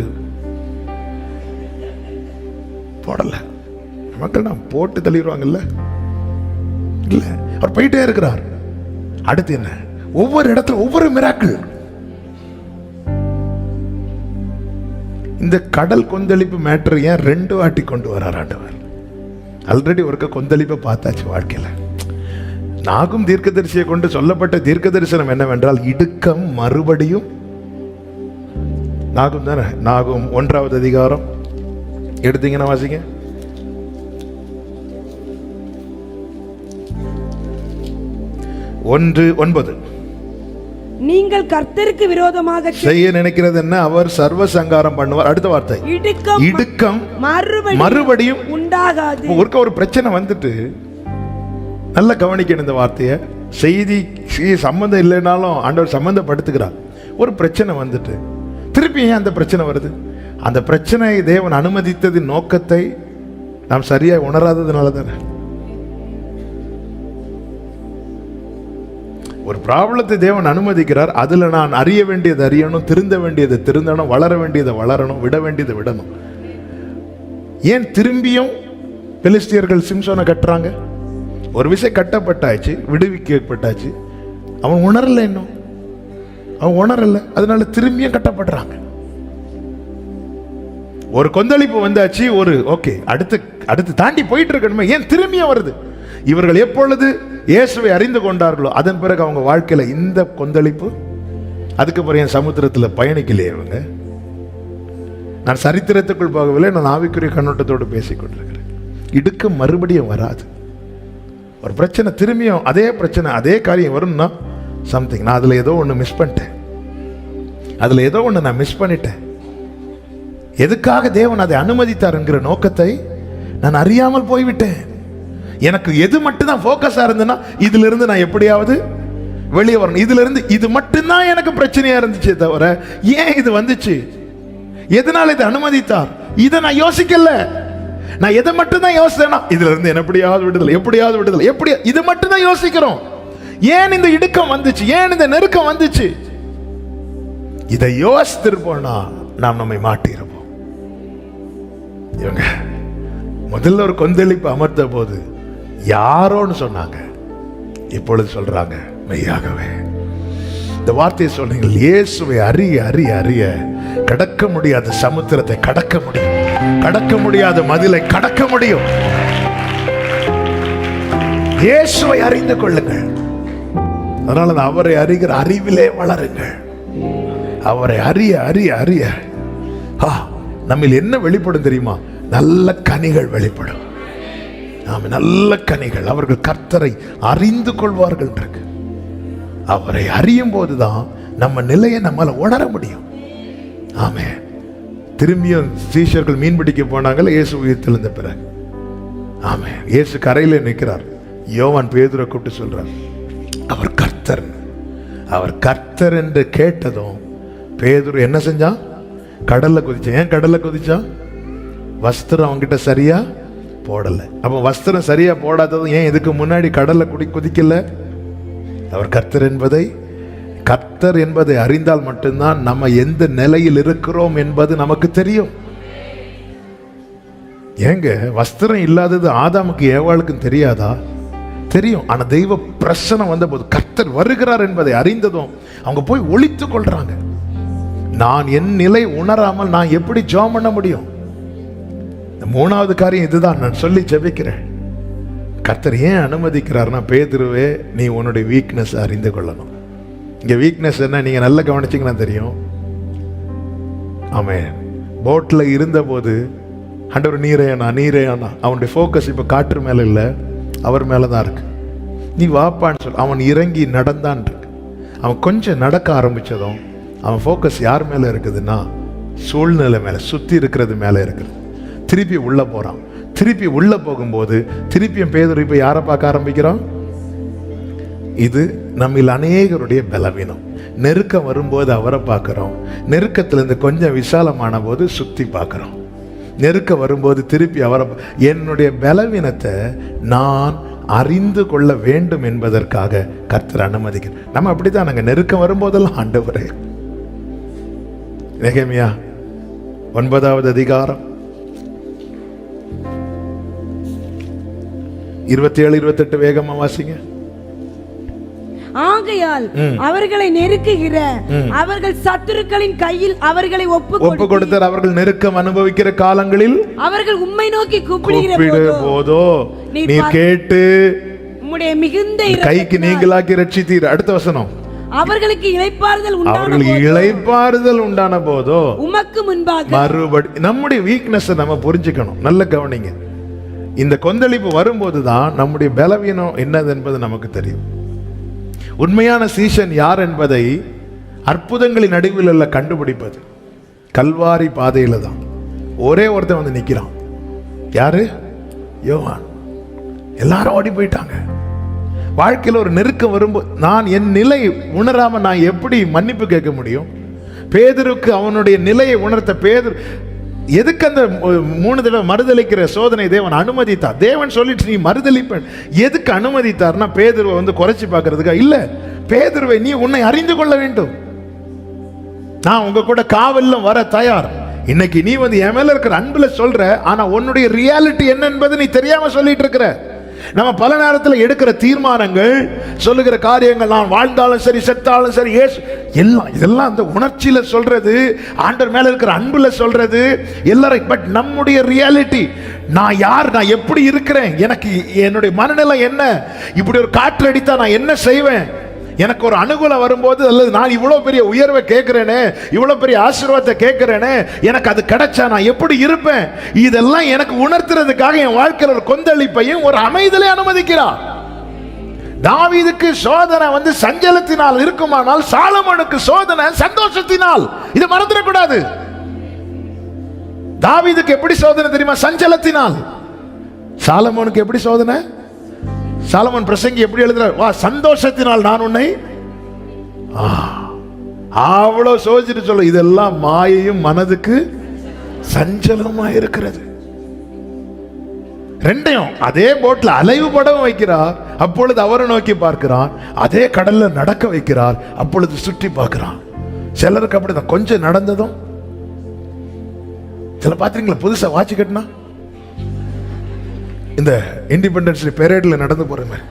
போடல. மக்கள் நான் போட்டு தள்ளிடுவாங்கல்ல, இல்ல, அவர் போயிட்டே இருக்கிறார். அடுத்து என்ன? ஒவ்வொரு இடத்துல ஒவ்வொரு மிராக்கிள். இந்த கடல் கொந்தளிப்பு மேட்டர் ஏன் 2 வாட்டி கொண்டு வரார் ஆண்டவர்? ஆல்ரெடி ஒருக்க கொந்தளிப்பை பார்த்தாச்சு வாழ்க்கையில. நாகும் தீர்க்கதரிசியை கொண்டு சொல்லப்பட்ட தீர்க்க தரிசனம் என்னவென்றால் இடுக்கம் மறுபடியும். நாகும் தானே, நாகும் 1வது அதிகாரம் எடுத்தீங்கன்னா வாசிங்க. 1:9. நீங்கள் கர்த்தருக்கு விரோதமாக செய்ய நினைக்கிறது என்ன? அவர் சர்வ சங்காரம் பண்ணுவார். அடுத்த வார்த்தை இடுக்கம் மறுபடியும் உண்டாகாது. ஒரு பிரச்சனை வந்துட்டு நல்லா கவனிக்கணும் இந்த வார்த்தையை. செய்தி சம்பந்தம் இல்லைனாலும் ஆண்டவர் சம்பந்தப்படுத்துகிறார். ஒரு பிரச்சனை வந்துட்டு திருப்பி ஏன் அந்த பிரச்சனை வருது? அந்த பிரச்சனையை தேவன் அனுமதித்ததின் நோக்கத்தை நாம் சரியாக உணராததுனால தானே. ஒரு ப்ராப்ளத்தை தேவன் அனுமதிக்கிறார். அதுல நான் அறிய வேண்டியது அறியணும், திருந்த வேண்டியது திருந்தணும், வளர வேண்டியதை வளரணும், விட வேண்டியதை விடணும். ஏன் திரும்பியும் பெலிஸ்தியர்கள் சிம்சோனை கட்டுறாங்க? ஒரு விஷயம் கட்டப்பட்டாச்சு, விடுவிக்கப்பட்டாச்சு, அவன் உணரல, இன்னும் அவன் உணரல, அதனால திரும்பியும் கட்டப்படுறாங்க. ஒரு கொந்தளிப்பு வந்தாச்சு, ஒரு ஓகே, அடுத்து தாண்டி போயிட்டு இருக்கணுமே, ஏன் திரும்பியும் வருது? இவர்கள் எப்பொழுது இயேசுவை அறிந்து கொண்டார்களோ அதன் பிறகு அவங்க வாழ்க்கையில இந்த கொந்தளிப்பு. அதுக்கு பிறகு என் சமுத்திரத்தில் பயணிக்கலையே இவங்க. நான் சரித்திரத்துக்குள் போகவில்லை, நான் ஆவிக்குரிய கண்ணோட்டத்தோடு பேசிக்கொண்டிருக்கிறேன். இடுக்க மறுபடியும் வராது. ஒரு பிரச்சனை திரும்பியும் அதே பிரச்சனை அதே காரியம் வரும்னா சம்திங் நான் அதில் ஏதோ ஒன்று மிஸ் பண்ணிட்டேன், அதில் ஏதோ ஒன்று நான் மிஸ் பண்ணிட்டேன். எதுக்காக தேவன் அதை அனுமதித்தார் என்கிற நோக்கத்தை நான் அறியாமல் போய்விட்டேன். எனக்கு எது மட்டும்தான் ஃபோக்கஸாக இருந்ததுன்னா இதுல இருந்து நான் எப்படியாவது வெளியே வரணும், இதுல இருந்து இது மட்டும்தான் எனக்கு பிரச்சனையா இருந்துச்சே தவிர ஏன் இது வந்துச்சு, எதனால இதை அனுமதித்தார், இதை நான் யோசிக்கல. நான் எதை மட்டும்தான் யோசித்தேன்னா இதுல இருந்து எப்படியாவது விடுதலை, எப்படியாவது விடுதலை, எப்படி, இது மட்டும்தான் யோசிக்கிறோம். ஏன் இந்த இடுக்கம் வந்துச்சு, ஏன் இந்த நெருக்கம் வந்துச்சு? இதை யோசித்திருப்போம்னா நாம் நம்மை மாட்டியிருப்போம். இவங்க முதல்ல ஒரு கொந்தளிப்பு அமர்த்த போது யாரோன்னு சொன்னாங்க, இப்பொழுது சொல்றாங்க மெய்யாகவே. இந்த வார்த்தையை சொன்னீங்க, இயேசுவை அறிய அறிய அறிய கடக்க முடியாத சமுத்திரத்தை கடக்க முடியும், கடக்க முடியாத மதிலை கடக்க முடியும். இயேசுவை அறிந்து கொள்ளுங்கள். அதனால அவரை அறிகிற அறிவிலே வளருங்கள். அவரை அறிய அறிய அறிய நம்மில் என்ன வெளிப்படும் தெரியுமா? நல்ல கனிகள் வெளிப்படும். நாம நல்ல கனிகள். அவர்கள் கர்த்தரை அறிந்து கொள்வார்கள். அவரை அறியும் போதுதான் நம்ம நிலையை நம்மால உணர முடியும். ஆமே. திரும்பியும் சீஷர்கள் மீன் பிடிக்க போனாங்கல்ல இயேசு உயிர்த்தெழுந்த பிறகு. ஆமே. இயேசு கரையில நிற்கிறார். யோவான் பேதுரை கூப்பிட்டு சொல்றார், அவர் கர்த்தர். அவர் கர்த்தர் என்று கேட்டதும் பேதுரு என்ன செஞ்சான்? கடல்ல குதிச்சான். ஏன் கடல்ல குதிச்சான்? வஸ்திரம் அவங்கிட்ட சரியா போடல. அப்ப வஸ்திரம் சரியா போடாததும் ஏன் இதுக்கு முன்னாடி கடல்ல குதிக்கல? அவர் கர்த்தர் என்பதை அறிந்தால் மட்டும்தான் நம்ம எந்த நிலையில் இருக்கிறோம் என்பது நமக்கு தெரியும். ஏங்க வஸ்திரம் இல்லாதது ஆதாமுக்கு ஏவாளுக்கும் தெரியாதா? தெரியும். ஆனா தெய்வ பிரசனம் வந்த போது கர்த்தர் வருகிறார் என்பதை அறிந்ததும் அவங்க போய் ஒளித்துக் கொள்றாங்க. நான் என் நிலை உணராமல் நான் எப்படி ஜெபம் பண்ண முடியும்? மூணாவது காரியம் இதுதான் நான் சொல்லி ஜெபிக்கிறேன். கர்த்தர் ஏன் அனுமதிக்கிறார்னா, பேதுருவே நீ உன்னுடைய வீக்னஸ் அறிந்து கொள்ளணும். இங்க வீக்னஸ் என்ன நீங்க நல்லா கவனிச்சீங்கன்னா தெரியும். ஆமென். போட்ல இருந்த போது ஆண்டவர் நீரேயானா அவனுடைய ஃபோக்கஸ் இப்ப காற்று மேல இல்லை, அவர் மேலதான் இருக்கு. நீ வாப்பான்னு சொல்ல அவன் இறங்கி நடந்தான் இருக்கு. அவன் கொஞ்சம் நடக்க ஆரம்பிச்சதும் அவன் ஃபோக்கஸ் யார் மேல இருக்குதுன்னா சூழ்நிலை மேல, சுத்தி இருக்கிறது மேல இருக்குது. திருப்பி உள்ள போறான். திருப்பி உள்ள போகும்போது திருப்பியும் பேதுரு இப்ப யாரை பார்க்க ஆரம்பிக்கிறான்? இது நம்மில் அநேகருடைய பலவீனம். நெருக்கம் வரும்போது அவரை பார்க்கிறோம், நெருக்கத்திலிருந்து கொஞ்சம் விசாலமான போது சுத்தி பார்க்கிறோம். நெருக்க வரும்போது திருப்பி அவரை, என்னுடைய பலவீனத்தை நான் அறிந்து கொள்ள வேண்டும் என்பதற்காக கர்த்தர் அனுமதிக்கிறார். நம்ம அப்படித்தான், நாங்கள் நெருக்கம் வரும்போதெல்லாம் ஆண்டவரே நெகேமியா 9வது அதிகாரம் 27 28 வேகமா வாசிங்க. ஆகையால் அவர்களை நெருக்குகிற அவர்கள் சத்துருக்களின் கையில் அவர்களை ஒப்பு கொடுத்தார். அவர்கள் நெருக்கம் அனுபவிக்கிற காலங்களில் அவர்கள் உம்மை நோக்கி கூப்பிடுகிற போதோ நீர் கேட்டு உம்முடைய மிகுந்த கைக்கு நீங்களாக்கி ரட்சித்தீர். அடுத்த வசனம், அவர்களுக்கு இளைப்பாறுதல் உண்டான போதோ உமக்கு முன்பாக மறுபடி. நம்முடைய வீக்னஸ் நம்ம புரிஞ்சுக்கணும். நல்ல கவனிங்க. இந்த கொந்தளிப்பு வரும்போதுதான் நம்முடைய பலவீனம் என்னது என்பது நமக்கு தெரியும். உண்மையான சீஷன் யார் என்பதை அற்புதங்களின் நடுவில் உள்ள கண்டுபிடிப்பது கல்வாரி பாதையில தான். ஒரே ஒருத்தன் வந்து நிக்கிறான். யாரு? யோவான். எல்லாரும் ஓடி போயிட்டாங்க. வாழ்க்கையில் ஒரு நெருக்கம் வரும்போது நான் என் நிலை உணராம நான் எப்படி மன்னிப்பு கேட்க முடியும்? பேதுருக்கு அவனுடைய நிலையை உணர்த்த பேதுரு எதுக்கு அந்த 3 தடவை மறுதளிக்கிற சோதனை தேவன் அனுமதித்தார்? தேவன் சொல்லிட்டு நீ மறுதளிப்ப எதுக்கு அனுமதித்தார்னா பேதுருவை வந்து குறைச்சி பார்க்கறதுக்கா? இல்ல, பேதுருவை நீ உன்னை அறிந்து கொள்ள வேண்டும். நான் உங்க கூட காவல்ல வர தயார். இன்னைக்கு நீ வந்து என் மேல இருக்கிற அன்புல சொல்ற, ஆனா உன்னுடைய ரியாலிட்டி என்ன என்பது நீ தெரியாம சொல்லிட்டு இருக்கிற. நம்ம பல நேரத்தில் எடுக்கிற தீர்மானங்கள், சொல்லுகிற காரியங்கள், நான் வாழ்ந்தாலும் சரி செத்தாலும் சரி இதெல்லாம் அந்த உணர்ச்சியில சொல்றது, ஆண்டவர் மேல இருக்கிற அன்புல சொல்றது எல்லாரும். பட் நம்முடைய ரியாலிட்டி, நான் யார், நான் எப்படி இருக்கிறேன், எனக்கு என்னுடைய மனநிலை என்ன, இப்படி ஒரு காற்று அடித்தா நான் என்ன செய்வேன், எனக்கு ஒரு அனுகூலம் வரும்போது, அல்லது நான் இவ்வளவு பெரிய உயர்வை கேட்கிறேனே, இவ்வளவு பெரிய ஆசீர்வாதத்தை கேட்கிறேனே, எனக்கு அது கிடைச்சா நான் எப்படி இருப்பேன், இதெல்லாம் எனக்கு உணர்த்துறதுக்காக என் வாழ்க்கையில் ஒரு கொந்தளிப்பையும் ஒரு அமைதலை அனுமதிக்கிறார். தாவீதுக்கு சோதனை வந்து சஞ்சலத்தினால் இருக்குமானால், சாலமோனுக்கு சோதனை சந்தோஷத்தினால். இது மறந்துடக்கூடாது. தாவீதுக்கு எப்படி சோதனை தெரியுமா? சஞ்சலத்தினால். சாலமோனுக்கு எப்படி சோதனை? சாலமோன் பிரசங்கி எப்படி எழுதுறார்? வா, சந்தோஷத்தினால் நான் உன்னை அவ்வளவு சோதிச்சுட்டு சொல்ல, இதெல்லாம் மாயையும் மனதுக்கு சஞ்சலமா இருக்கிறது. ரெண்டையும் அதே போட்ல அலைவு படவும் வைக்கிறார், அப்பொழுது அவரை நோக்கி பார்க்கிறான். அதே கடல்ல நடக்க வைக்கிறார், அப்பொழுது சுற்றி பார்க்கிறான். சிலருக்கு அப்படிதான், கொஞ்சம் நடந்ததும். சில பாத்தீங்களா புதுசா வாட்சி கட்டினா இந்த இண்டிபெண்டன்ஸ் பெரேட்ல நடந்து போற மாதிரி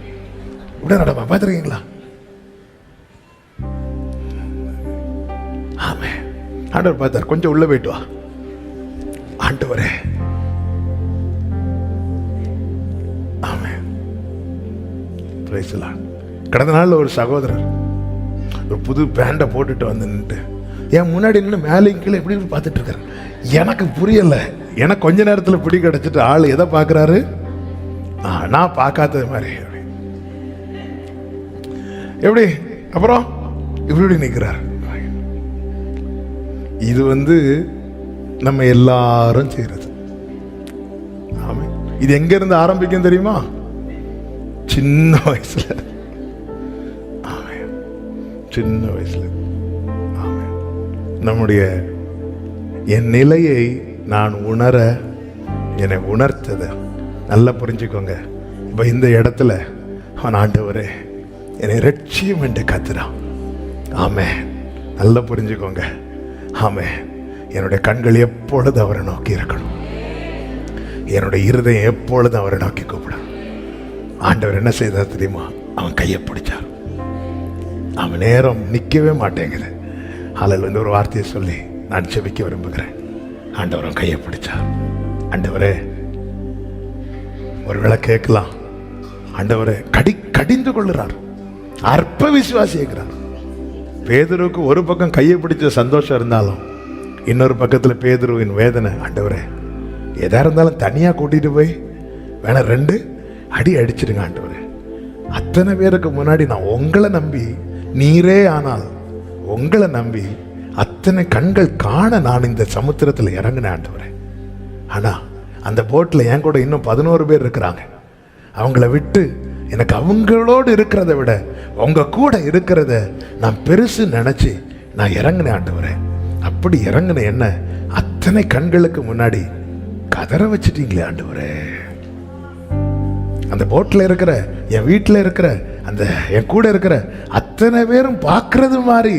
இப்படி நடப்பா, பார்த்துருக்கீங்களா? ஆமே, ஆண்டவர் பார்த்தார், கொஞ்சம் உள்ள போயிட்டு வா. ஆண்டவரே, ஆமே. கடந்த நாள் ஒரு சகோதரர் ஒரு புது பேண்டை போட்டுட்டு வந்து நின்று என் முன்னாடி நின்று மேலே கீழே எப்படி பார்த்துட்டு இருக்காரு. எனக்கு புரியல. எனக்கு கொஞ்ச நேரத்தில் பிடி கிடைச்சிட்டு ஆள் எதை பார்க்குறாரு, நான் பார்க்காதது மாதிரி எப்படி, அப்புறம் இப்படி நிற்கிறார். இது வந்து நம்ம எல்லாரும் செய்யறது. இது எங்க இருந்து ஆரம்பிக்கும் தெரியுமா? சின்ன வயசுல. சின்ன வயசுல நம்முடைய என் நிலையை நான் உணர என்னை உணர்த்தத நல்லா புரிஞ்சுக்கோங்க. இப்போ இந்த இடத்துல அவன் ஆண்டவரே என்னை ரட்சியும் என்று கத்துறான். ஆமே, நல்லா புரிஞ்சுக்கோங்க. ஆமே, என்னுடைய கண்கள் எப்பொழுது அவரை நோக்கி இருக்கணும், என்னுடைய இருதயம் எப்பொழுது அவரை நோக்கி கூப்பிடும். ஆண்டவர் என்ன செய்தார் தெரியுமா? அவன் கையை பிடிச்சார். அவன் நேரம் நிற்கவே மாட்டேங்குது. அதில் வந்து ஒரு வார்த்தையை சொல்லி நான் செபிக்க விரும்புகிறேன். ஆண்டவரும் கையை பிடிச்சார். ஆண்டவரே, ஒருவேளை கேட்கலாம், ஆண்டவரே கடிந்து கொள்ளுறார், அற்ப விசுவாசிக்கிறார். பேதுருவுக்கு ஒரு பக்கம் கையை பிடிச்ச சந்தோஷம் இருந்தாலும் இன்னொரு பக்கத்தில் பேதுருவின் வேதனை. ஆண்டவரே, எதா இருந்தாலும் தனியாக கூட்டிட்டு போய் வேணா 2 அடி அடிச்சிடுங்க ஆண்டவரே. அத்தனை பேருக்கு முன்னாடி நான் உங்களை நம்பி, நீரே ஆனால் உங்களை நம்பி அத்தனை கண்கள் காண நான் இந்த சமுத்திரத்தில் இறங்கினேன் ஆண்டவரே. ஆனா அந்த போட்டில் என் கூட இன்னும் 11 பேர் இருக்கிறாங்க. அவங்கள விட்டு எனக்கு அவங்களோடு இருக்கிறத விட உங்க கூட இருக்கிறத நான் பெருசு நினைச்சு நான் இறங்கினேன் ஆண்டவரே. அப்படி இறங்கின என்ன அத்தனை கண்களுக்கு முன்னாடி கதற வச்சிட்டீங்களே ஆண்டவரே. அந்த போட்டில் இருக்கிற, என் வீட்டில் இருக்கிற, அந்த என் கூட இருக்கிற அத்தனை பேரும் பார்க்கறது மாதிரி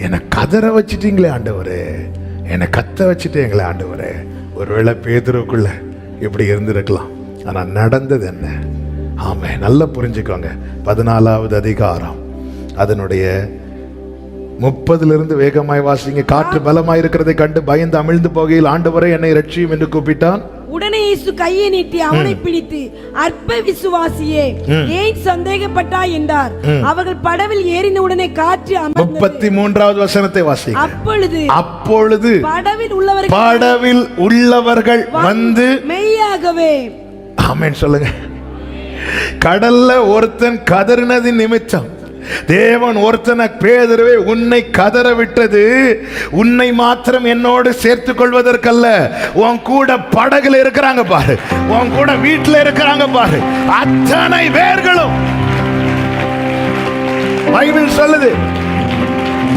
என்னை கதற வச்சிட்டீங்களே ஆண்டவரே, என்னை கத்த வச்சிட்டீங்களே ஆண்டவரே. ஒருவேளை பேதுருக்குள்ள இப்படி இருந்திருக்கலாம். ஆனா நடந்தது என்ன? ஆமே, நல்லா புரிஞ்சுக்கோங்க. 14வது அதிகாரம் அதனுடைய 30 வேகமாய் வாசிங்க. காற்று பலமாய் இருக்கிறதை கண்டு பயந்து அமிழ்ந்து போகையில், ஆண்டவரே என்னை ரட்சியும் என்று கூப்பிட்டான். உடனே இயேசு கையை நீட்டி அவனை பிடித்து, அற்ப விசுவாசியே, ஏன் சந்தேகப்பட்டாய் என்றார். அவர்கள் படவில் ஏறின உடனே காற்று அமர்ந்தது. 33வது வசனத்தை வாசிங்க. அப்பொழுது படவில் உள்ளவர்கள் வந்து மெய்யாகவே, ஆமென் சொல்லுங்க. கடல்ல ஒருத்தன் கதறினதின் நிமித்தம் தேவன் ஒருத்தனை, பேதுருவே உன்னை கதற விட்டது உன்னை மாத்திரம் என்னோடு சேர்த்துக் கொள்வதற்கல்ல, உன் கூட படகுல இருக்கிறாங்க பாரு, உன் கூட வீட்டுல இருக்கிறாங்க பாரு, அத்தனை பேர்களும். பைபிள் சொல்லுது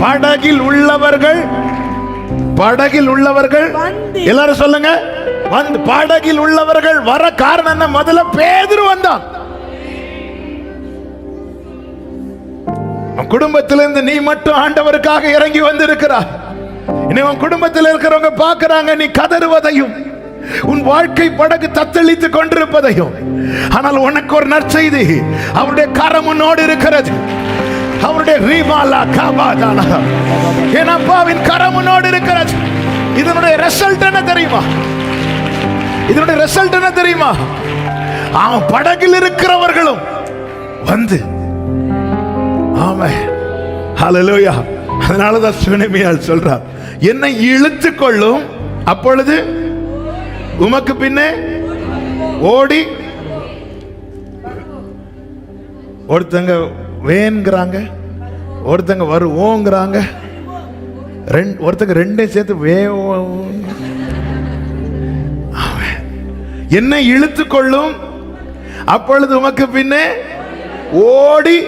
படகில் உள்ளவர்கள் எல்லாரும் சொல்லுங்க வந்து. படகில் உள்ளவர்கள் வர காரணம் என்ன? முதல்ல பேதுரு வந்தான். குடும்பத்திலிருந்து நீ மட்டும் ஆண்டவருக்காக இறங்கி வந்திருக்கிறாய். இனி உன் குடும்பத்தில் இருக்கிறவங்க பார்க்கிறாங்க நீ கதறுவதையும், உன் வாழ்க்கை படகு தத்தளித்துக் கொண்டிருப்பதையும். ஆனால் உனக்கு ஒரு நற்செய்தி, அவருடைய கரம் உன்னோடு இருக்கிறது. அவருடைய ரீமாலா காபாதானா, என் அப்பாவின் கரம் உன்னோடு இருக்கிறது. இதனுடைய ரிசல்ட் என்ன தெரியுமா? இதனுடைய ரிசல்ட் என்ன தெரியுமா? அவன் படகில் இருக்கிறவர்களும் வந்து, ஆமென், ஹல்லேலூயா. அதனாலதான் சுனேமியால் சொல்றார், என்னை இழுத்துக் கொள்ளும், அப்பொழுது உமக்கு பின்னே ஓடி. ஒருத்தங்க வேன்கிறாங்க, ஒருத்தங்க வருவோங்கிறாங்க, ஒருத்தங்க ரெண்டையும் சேர்த்து வே. என்னை இழுத்துக் கொள்ளும், அப்பொழுது உமக்கு பின்னே ஓடி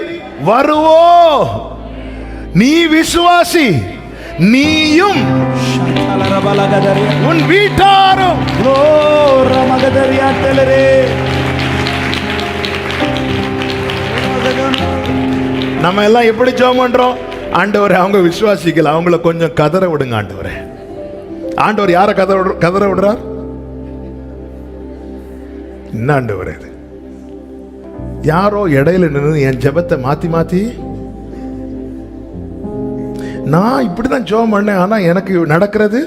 வருவோ. நீ விசுவாசி, நீயும் உன் வீட்டாரும். நம்ம எல்லாம் எப்படி ஜெபம் பண்றோம்? ஆண்டவரே அவங்க விசுவாசிக்கல, அவங்கள கொஞ்சம் கதற விடுங்க ஆண்டவரே. ஆண்டவர் யாரை கதற விடுறார்? என்ன ஆண்டவரே இது? யாரோ இடையில நின்று என் ஜெபத்தை மாத்தி நான் இப்படிதான் ஜெபம் பண்ணேன், ஆனா எனக்கு நடக்கிறது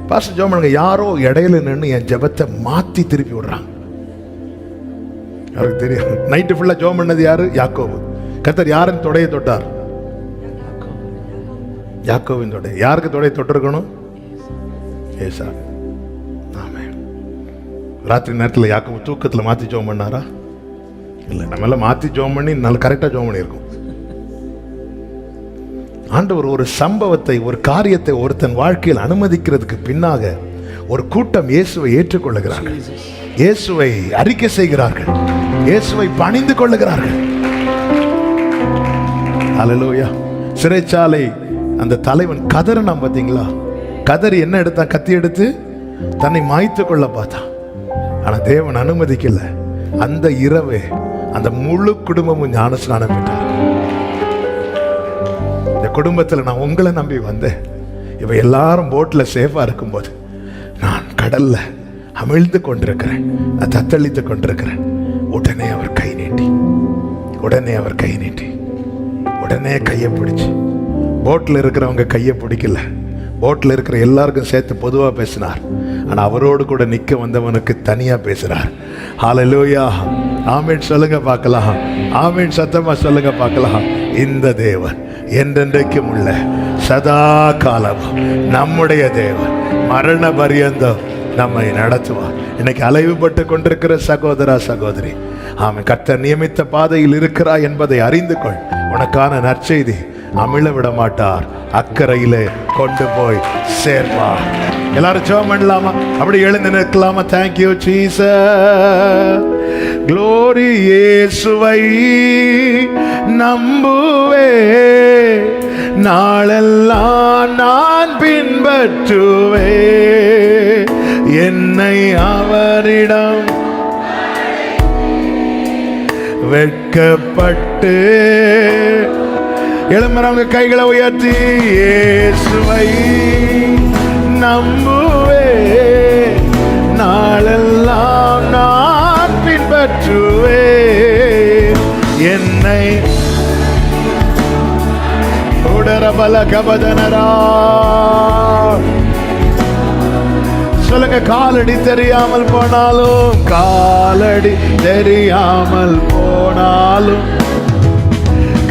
பாஸ்டர் ஜெபம் பண்ணுங்க. யாரோ இடையில நின்று என் ஜெபத்தை மாத்தி திருப்பி விடுறாங்க. அவருக்கு தெரியும். நைட்டு ஃபுல்லா ஜெபம் பண்ணது யாரு? யாக்கோபு. கர்த்தர் யாரின் தொடையை தொட்டார்? யாக்கோவின் தொடை. யாருக்கு தொடையை தொட்டிருக்கணும்? ஏசா. ஆமென். ராத்திரி நேரத்தில் யாக்கோபு தூக்கத்தில் மாத்தி ஜெபம் பண்ணாரா? இல்லை, நம்ம எல்லாம் மாற்றி ஜெபம் பண்ணி நல்ல கரெக்டாக ஜெபம் பண்ணியிருக்கோம். ஆண்டவர் ஒரு சம்பவத்தை, ஒரு காரியத்தை ஒருத்தன் வாழ்க்கையில் அனுமதிக்கிறதுக்கு பின்னாக ஒரு கூட்டம் இயேசுவை ஏற்றுக்கொள்ளுகிறார்கள், இயேசுவை அறிக்கை செய்கிறார்கள், இயேசுவை பணிந்து கொள்ளுகிறார்கள். அல்லேலூயா. சிறைச்சாலை அந்த தலைவன் கதறினான் பார்த்தீங்களா? கதறி என்ன எடுத்தான்? கத்தி எடுத்து தன்னை மாய்த்து கொள்ள பார்த்தான். ஆனா தேவன் அனுமதிக்கல. அந்த இரவே அந்த முழு குடும்பமும் ஞானஸ்நானம் பெற்றார். இந்த குடும்பத்தில் நான் உங்களை நம்பி வந்தேன். இவ எல்லாரும் போட்ல சேஃபா இருக்கும்போது நான் கடல்ல அமிழ்ந்து கொண்டிருக்கிறேன், நான் தத்தளித்து கொண்டிருக்கிறேன். உடனே அவர் கை நீட்டி உடனே கையை பிடிச்சு, போட்ல இருக்கிறவங்க கையை பிடிக்கல, போட்ல இருக்கிற எல்லாருக்கும் சேர்த்து பொதுவா பேசினார். ஆனா அவரோடு கூட நிக்க வந்தவனுக்கு தனியா பேசுறார். ஹல்லேலூயா. ஆமென் சொல்லுங்க பார்க்கலாம். ஆமென் சத்தமா சொல்லுங்க பார்க்கலாம். இந்த தேவன் என்றென்றைக்கும் உள்ள சதா காலம் நம்முடைய தேவன், மரண பரியந்தம் நம்மை நடத்துவார். இன்னைக்கு அலைவுபட்டு கொண்டிருக்கிற சகோதரா சகோதரி, ஆமென், கர்த்தர் நியமித்த பாதையில் இருக்கிறாய் என்பதை அறிந்து கொள். உனக்கான நற்செய்தி அமிழ விட மாட்டார், அக்கறையிலே கொண்டு போய் சேர்ப்பார். எல்லாரும் ஜெபம் பண்ணலாமா? அப்படி எழுந்து நிற்கலாமா? Thank you Jesus. க்ளோரி. இயேசுவை நம்புவே, நாளெல்லாம் நான் பின்பற்றுவே, என்னை அவரிடம் வெட்கப்பட்டு எழும்புறவங்க கைகளை உயர்த்தி இயேசுவை நம்புவே, நாளெல்லாம் நான் பின்பற்றுவே, என்னை உடரபல கபதனரா. சொல்லுங்க, காலடி தெரியாமல் போனாலும், காலடி தெரியாமல் போனாலும்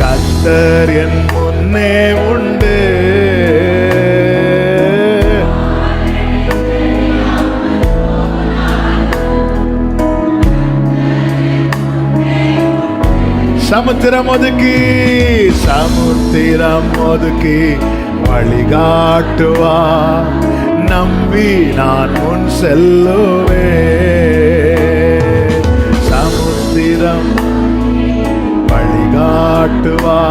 கர்த்தர் என் முன்னே உண்டு. சமுத்திரம் ஒதுக்கி, சமுத்திரம் ஒதுக்கி வழிகாட்டுவா, நம்பி நான் முன் செல்லுவே. சமுத்திரம் வழிகாட்டுவா,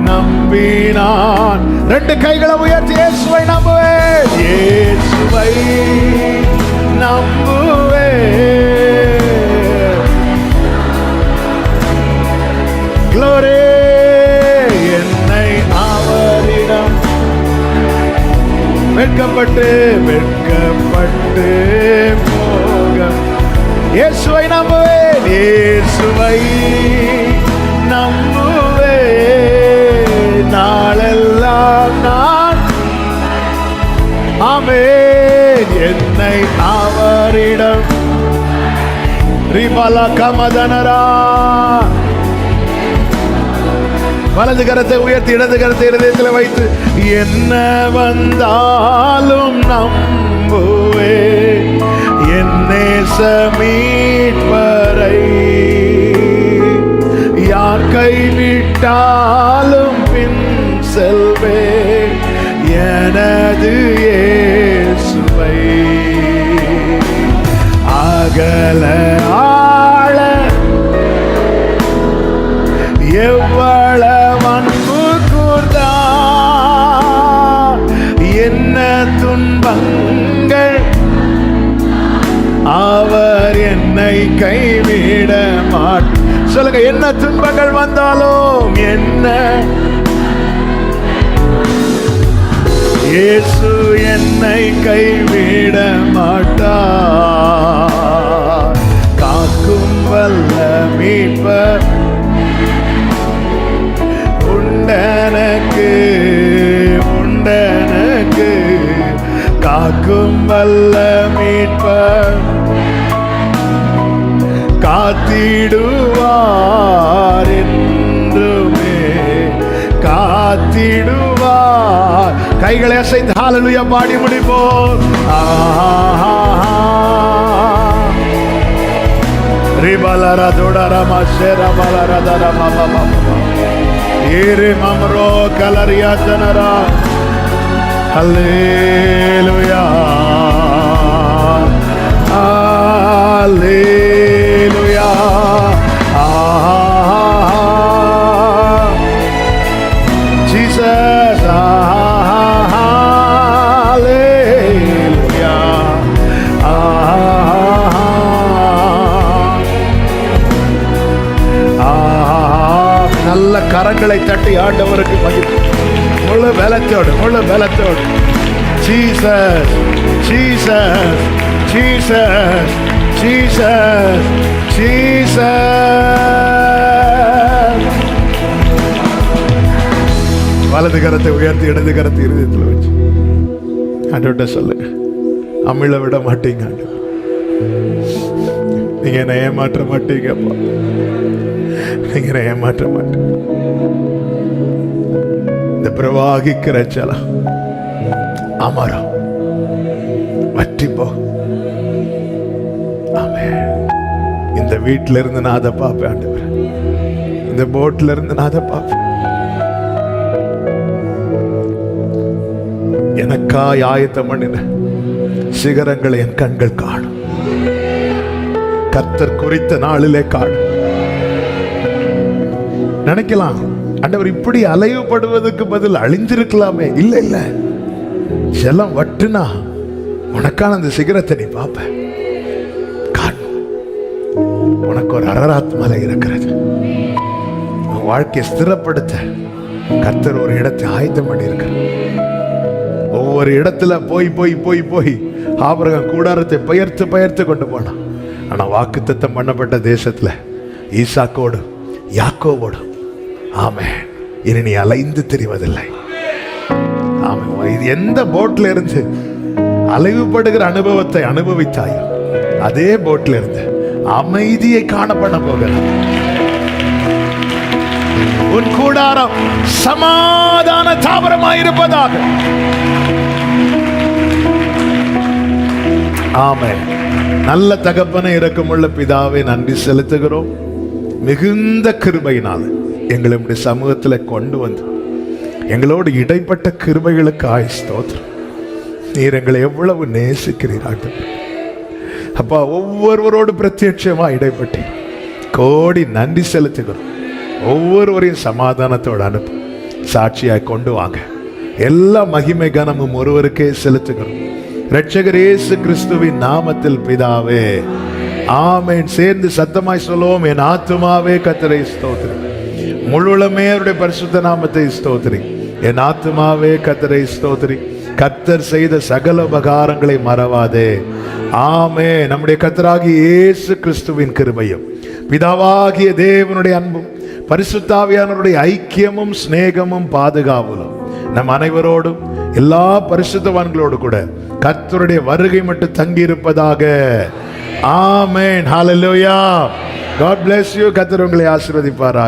நம்பி நான். ரெண்டு கைகளை உயர்த்தி இயேசுவை நம்புவேன், இயேசுவை நம்புவேன். Glory, என்னை அவரிடம் வெட்கப்பட்டு வெட்கப்பட்டு போக. இயேசுவை நம்புவேன், இயேசுவை நம்புவேன், நாளெல்லாம் நான். ஆமென், என்னை அவரிடம். ரிபல கமதனரா. வலது கரத்தை உயர்த்தி இடது கரத்தை இருதயத்தில் வைத்து, என்ன வந்தாலும் நம்புவே, என் நேச மீட்பரை. யார் கைவிட்டாலும் பின் செல்வே, எனது இயேசுவை. அகல ஆழ எவ்வளவு அன்பு கூர்ந்தா, என்ன துன்பங்கள் அவர் என்னை கைவிட மாட்டார். சொல்லுங்க, என்ன துன்பங்கள் வந்தாலும், என்ன இயேசு என்னை கைவிட மாட்டார். காக்கும் வல்ல மீட்பர் உண்டனக்கு, உண்டனக்கு. காக்கும் வல்ல மீட்பர் காத்திடுவார் என்றுமே, காத்திடுவார். கைகளை அசைத்து ஹல்லேலூயா பாடி முடிப்போம். ரிபலரா துடரமா ஷெரபலரா தரமா பாபா ஏரே மம்ரோ கலரியா தனரா. ஹல்லேலூயா, ஹல்லேலூயா. ஜீசஸ், ஹல்லேலூயா. நல்ல கரங்களை தட்டி ஆண்டவருக்கு மகிமை. முழு பலத்தோடு, முழு பலத்தோடு. Jesus, Jesus, Jesus, Jesus, Jesus. வலது கரத்தை உயர்த்தி இடது கரத்தை இருதயத்தில் வச்சு ஆண்டவர்கிட்ட சொல்லுங்க, அமிழ விட மாட்டீங்க ஆண்டவர். நீங்க என்ன ஏமாற்ற மாட்டீங்கப்பா, நீங்க என்ன ஏமாற்ற மாட்டீங்க. இந்த பிரவாகிக்கிற ஜலம் அமரம் வற்றி போ. ஆமென். இந்த வீட்டில இருந்து நான் அதை பார்ப்பேன் ஆண்டவர், இந்த போட்ல இருந்து நான் அதை பார்ப்பேன். எனக்காய் ஆயத்தம் பண்ணின சிகரங்களை என் கண்கள் காணும். கர்த்தர் குறித்த நாளிலே காணும். நினைக்கலாம், ஆண்டவர் இப்படி அலைவுபடுவதற்கு பதில் அழிஞ்சிருக்கலாமே. இல்ல இல்ல, ஜலம் வட்டுனா உனக்கான அந்த சிகரத்தை நீ பார்ப்ப. உனக்கு ஒரு அரராத் மலை இருக்கிறது. வாழ்க்கையை ஸ்திரப்படுத்த கர்த்தர் ஒரு இடத்தை ஆயத்தம் பண்ணியிருக்கிறார். ஒவ்வொரு இடத்துல போய் போய் போய் போய் ஆபிரகாம் கூடாரத்தை பெயர்த்து கொண்டு போனான். ஆனா வாக்குத்தத்தம் பண்ணப்பட்ட தேசத்துல ஈசாக்கோடு யாக்கோவோடு ஆமென் இனி நீ அலைந்து தெரிவதில்லை. ஆமென். இது எந்த போட்ல இருந்து அலைவுபடுகிற அனுபவத்தை அனுபவித்தாயோ அதே போட்ல இருந்து அமைதியை காணப்பட போகிறது. உன் கூடாரம் சமாதான தாவரமாயிருப்பதாக. ஆமென். நல்ல தகப்பனை இரக்கமுள்ள பிதாவே நன்றி செலுத்துகிறோம். மிகுந்த கிருபையினால் எங்களை உம்முடைய சமூகத்தில் கொண்டு வந்து எங்களோடு இடைப்பட்ட கிருபைகளுக்கு ஸ்தோத்திரம். நீர் எங்களை எவ்வளவு நேசிக்கிறீர்கள் அப்பா. ஒவ்வொருவரோடு பிரத்யட்சமா இடைப்பட்டு கோடி நன்றி செலுத்துகிறோம். ஒவ்வொருவரையும் சமாதானத்தோடு அனுப்பு சாட்சியாய் கொண்டு வாங்க. எல்லா மகிமை கனமும் ஒருவருக்கே செலுத்துகிறோம். இரட்சகர் இயேசு கிறிஸ்துவின் நாமத்தில் பிதாவே ஆமென். சேர்ந்து சத்தமாய் சொல்லுவோம். என் ஆத்துமாவே கர்த்தரை ஸ்தோத்திரி, முழுவலுமே அவருடைய பரிசுத்த நாமத்தை ஸ்தோத்திரி. என் ஆத்துமாவே கர்த்தரை ஸ்தோத்திரி, கர்த்தர் செய்த சகல உபகாரங்களை மறவாதே. ஆமே. நம்முடைய கர்த்தராகிய இயேசு கிறிஸ்துவின் கிருபையும் பிதாவாகிய தேவனுடைய அன்பும் பரிசுத்தாவியானவருடைய ஐக்கியமும் சிநேகமும் பாதுகாவலும் நம் அனைவரோடும் எல்லா பரிசுத்தவான்களோடு கூட கர்த்தருடைய வருகை மட்டும் தங்கி இருப்பதாக. ஆமென். ஹல்லேலூயா. God bless you. கர்த்தர் உங்களை ஆசீர்வதிப்பாராக.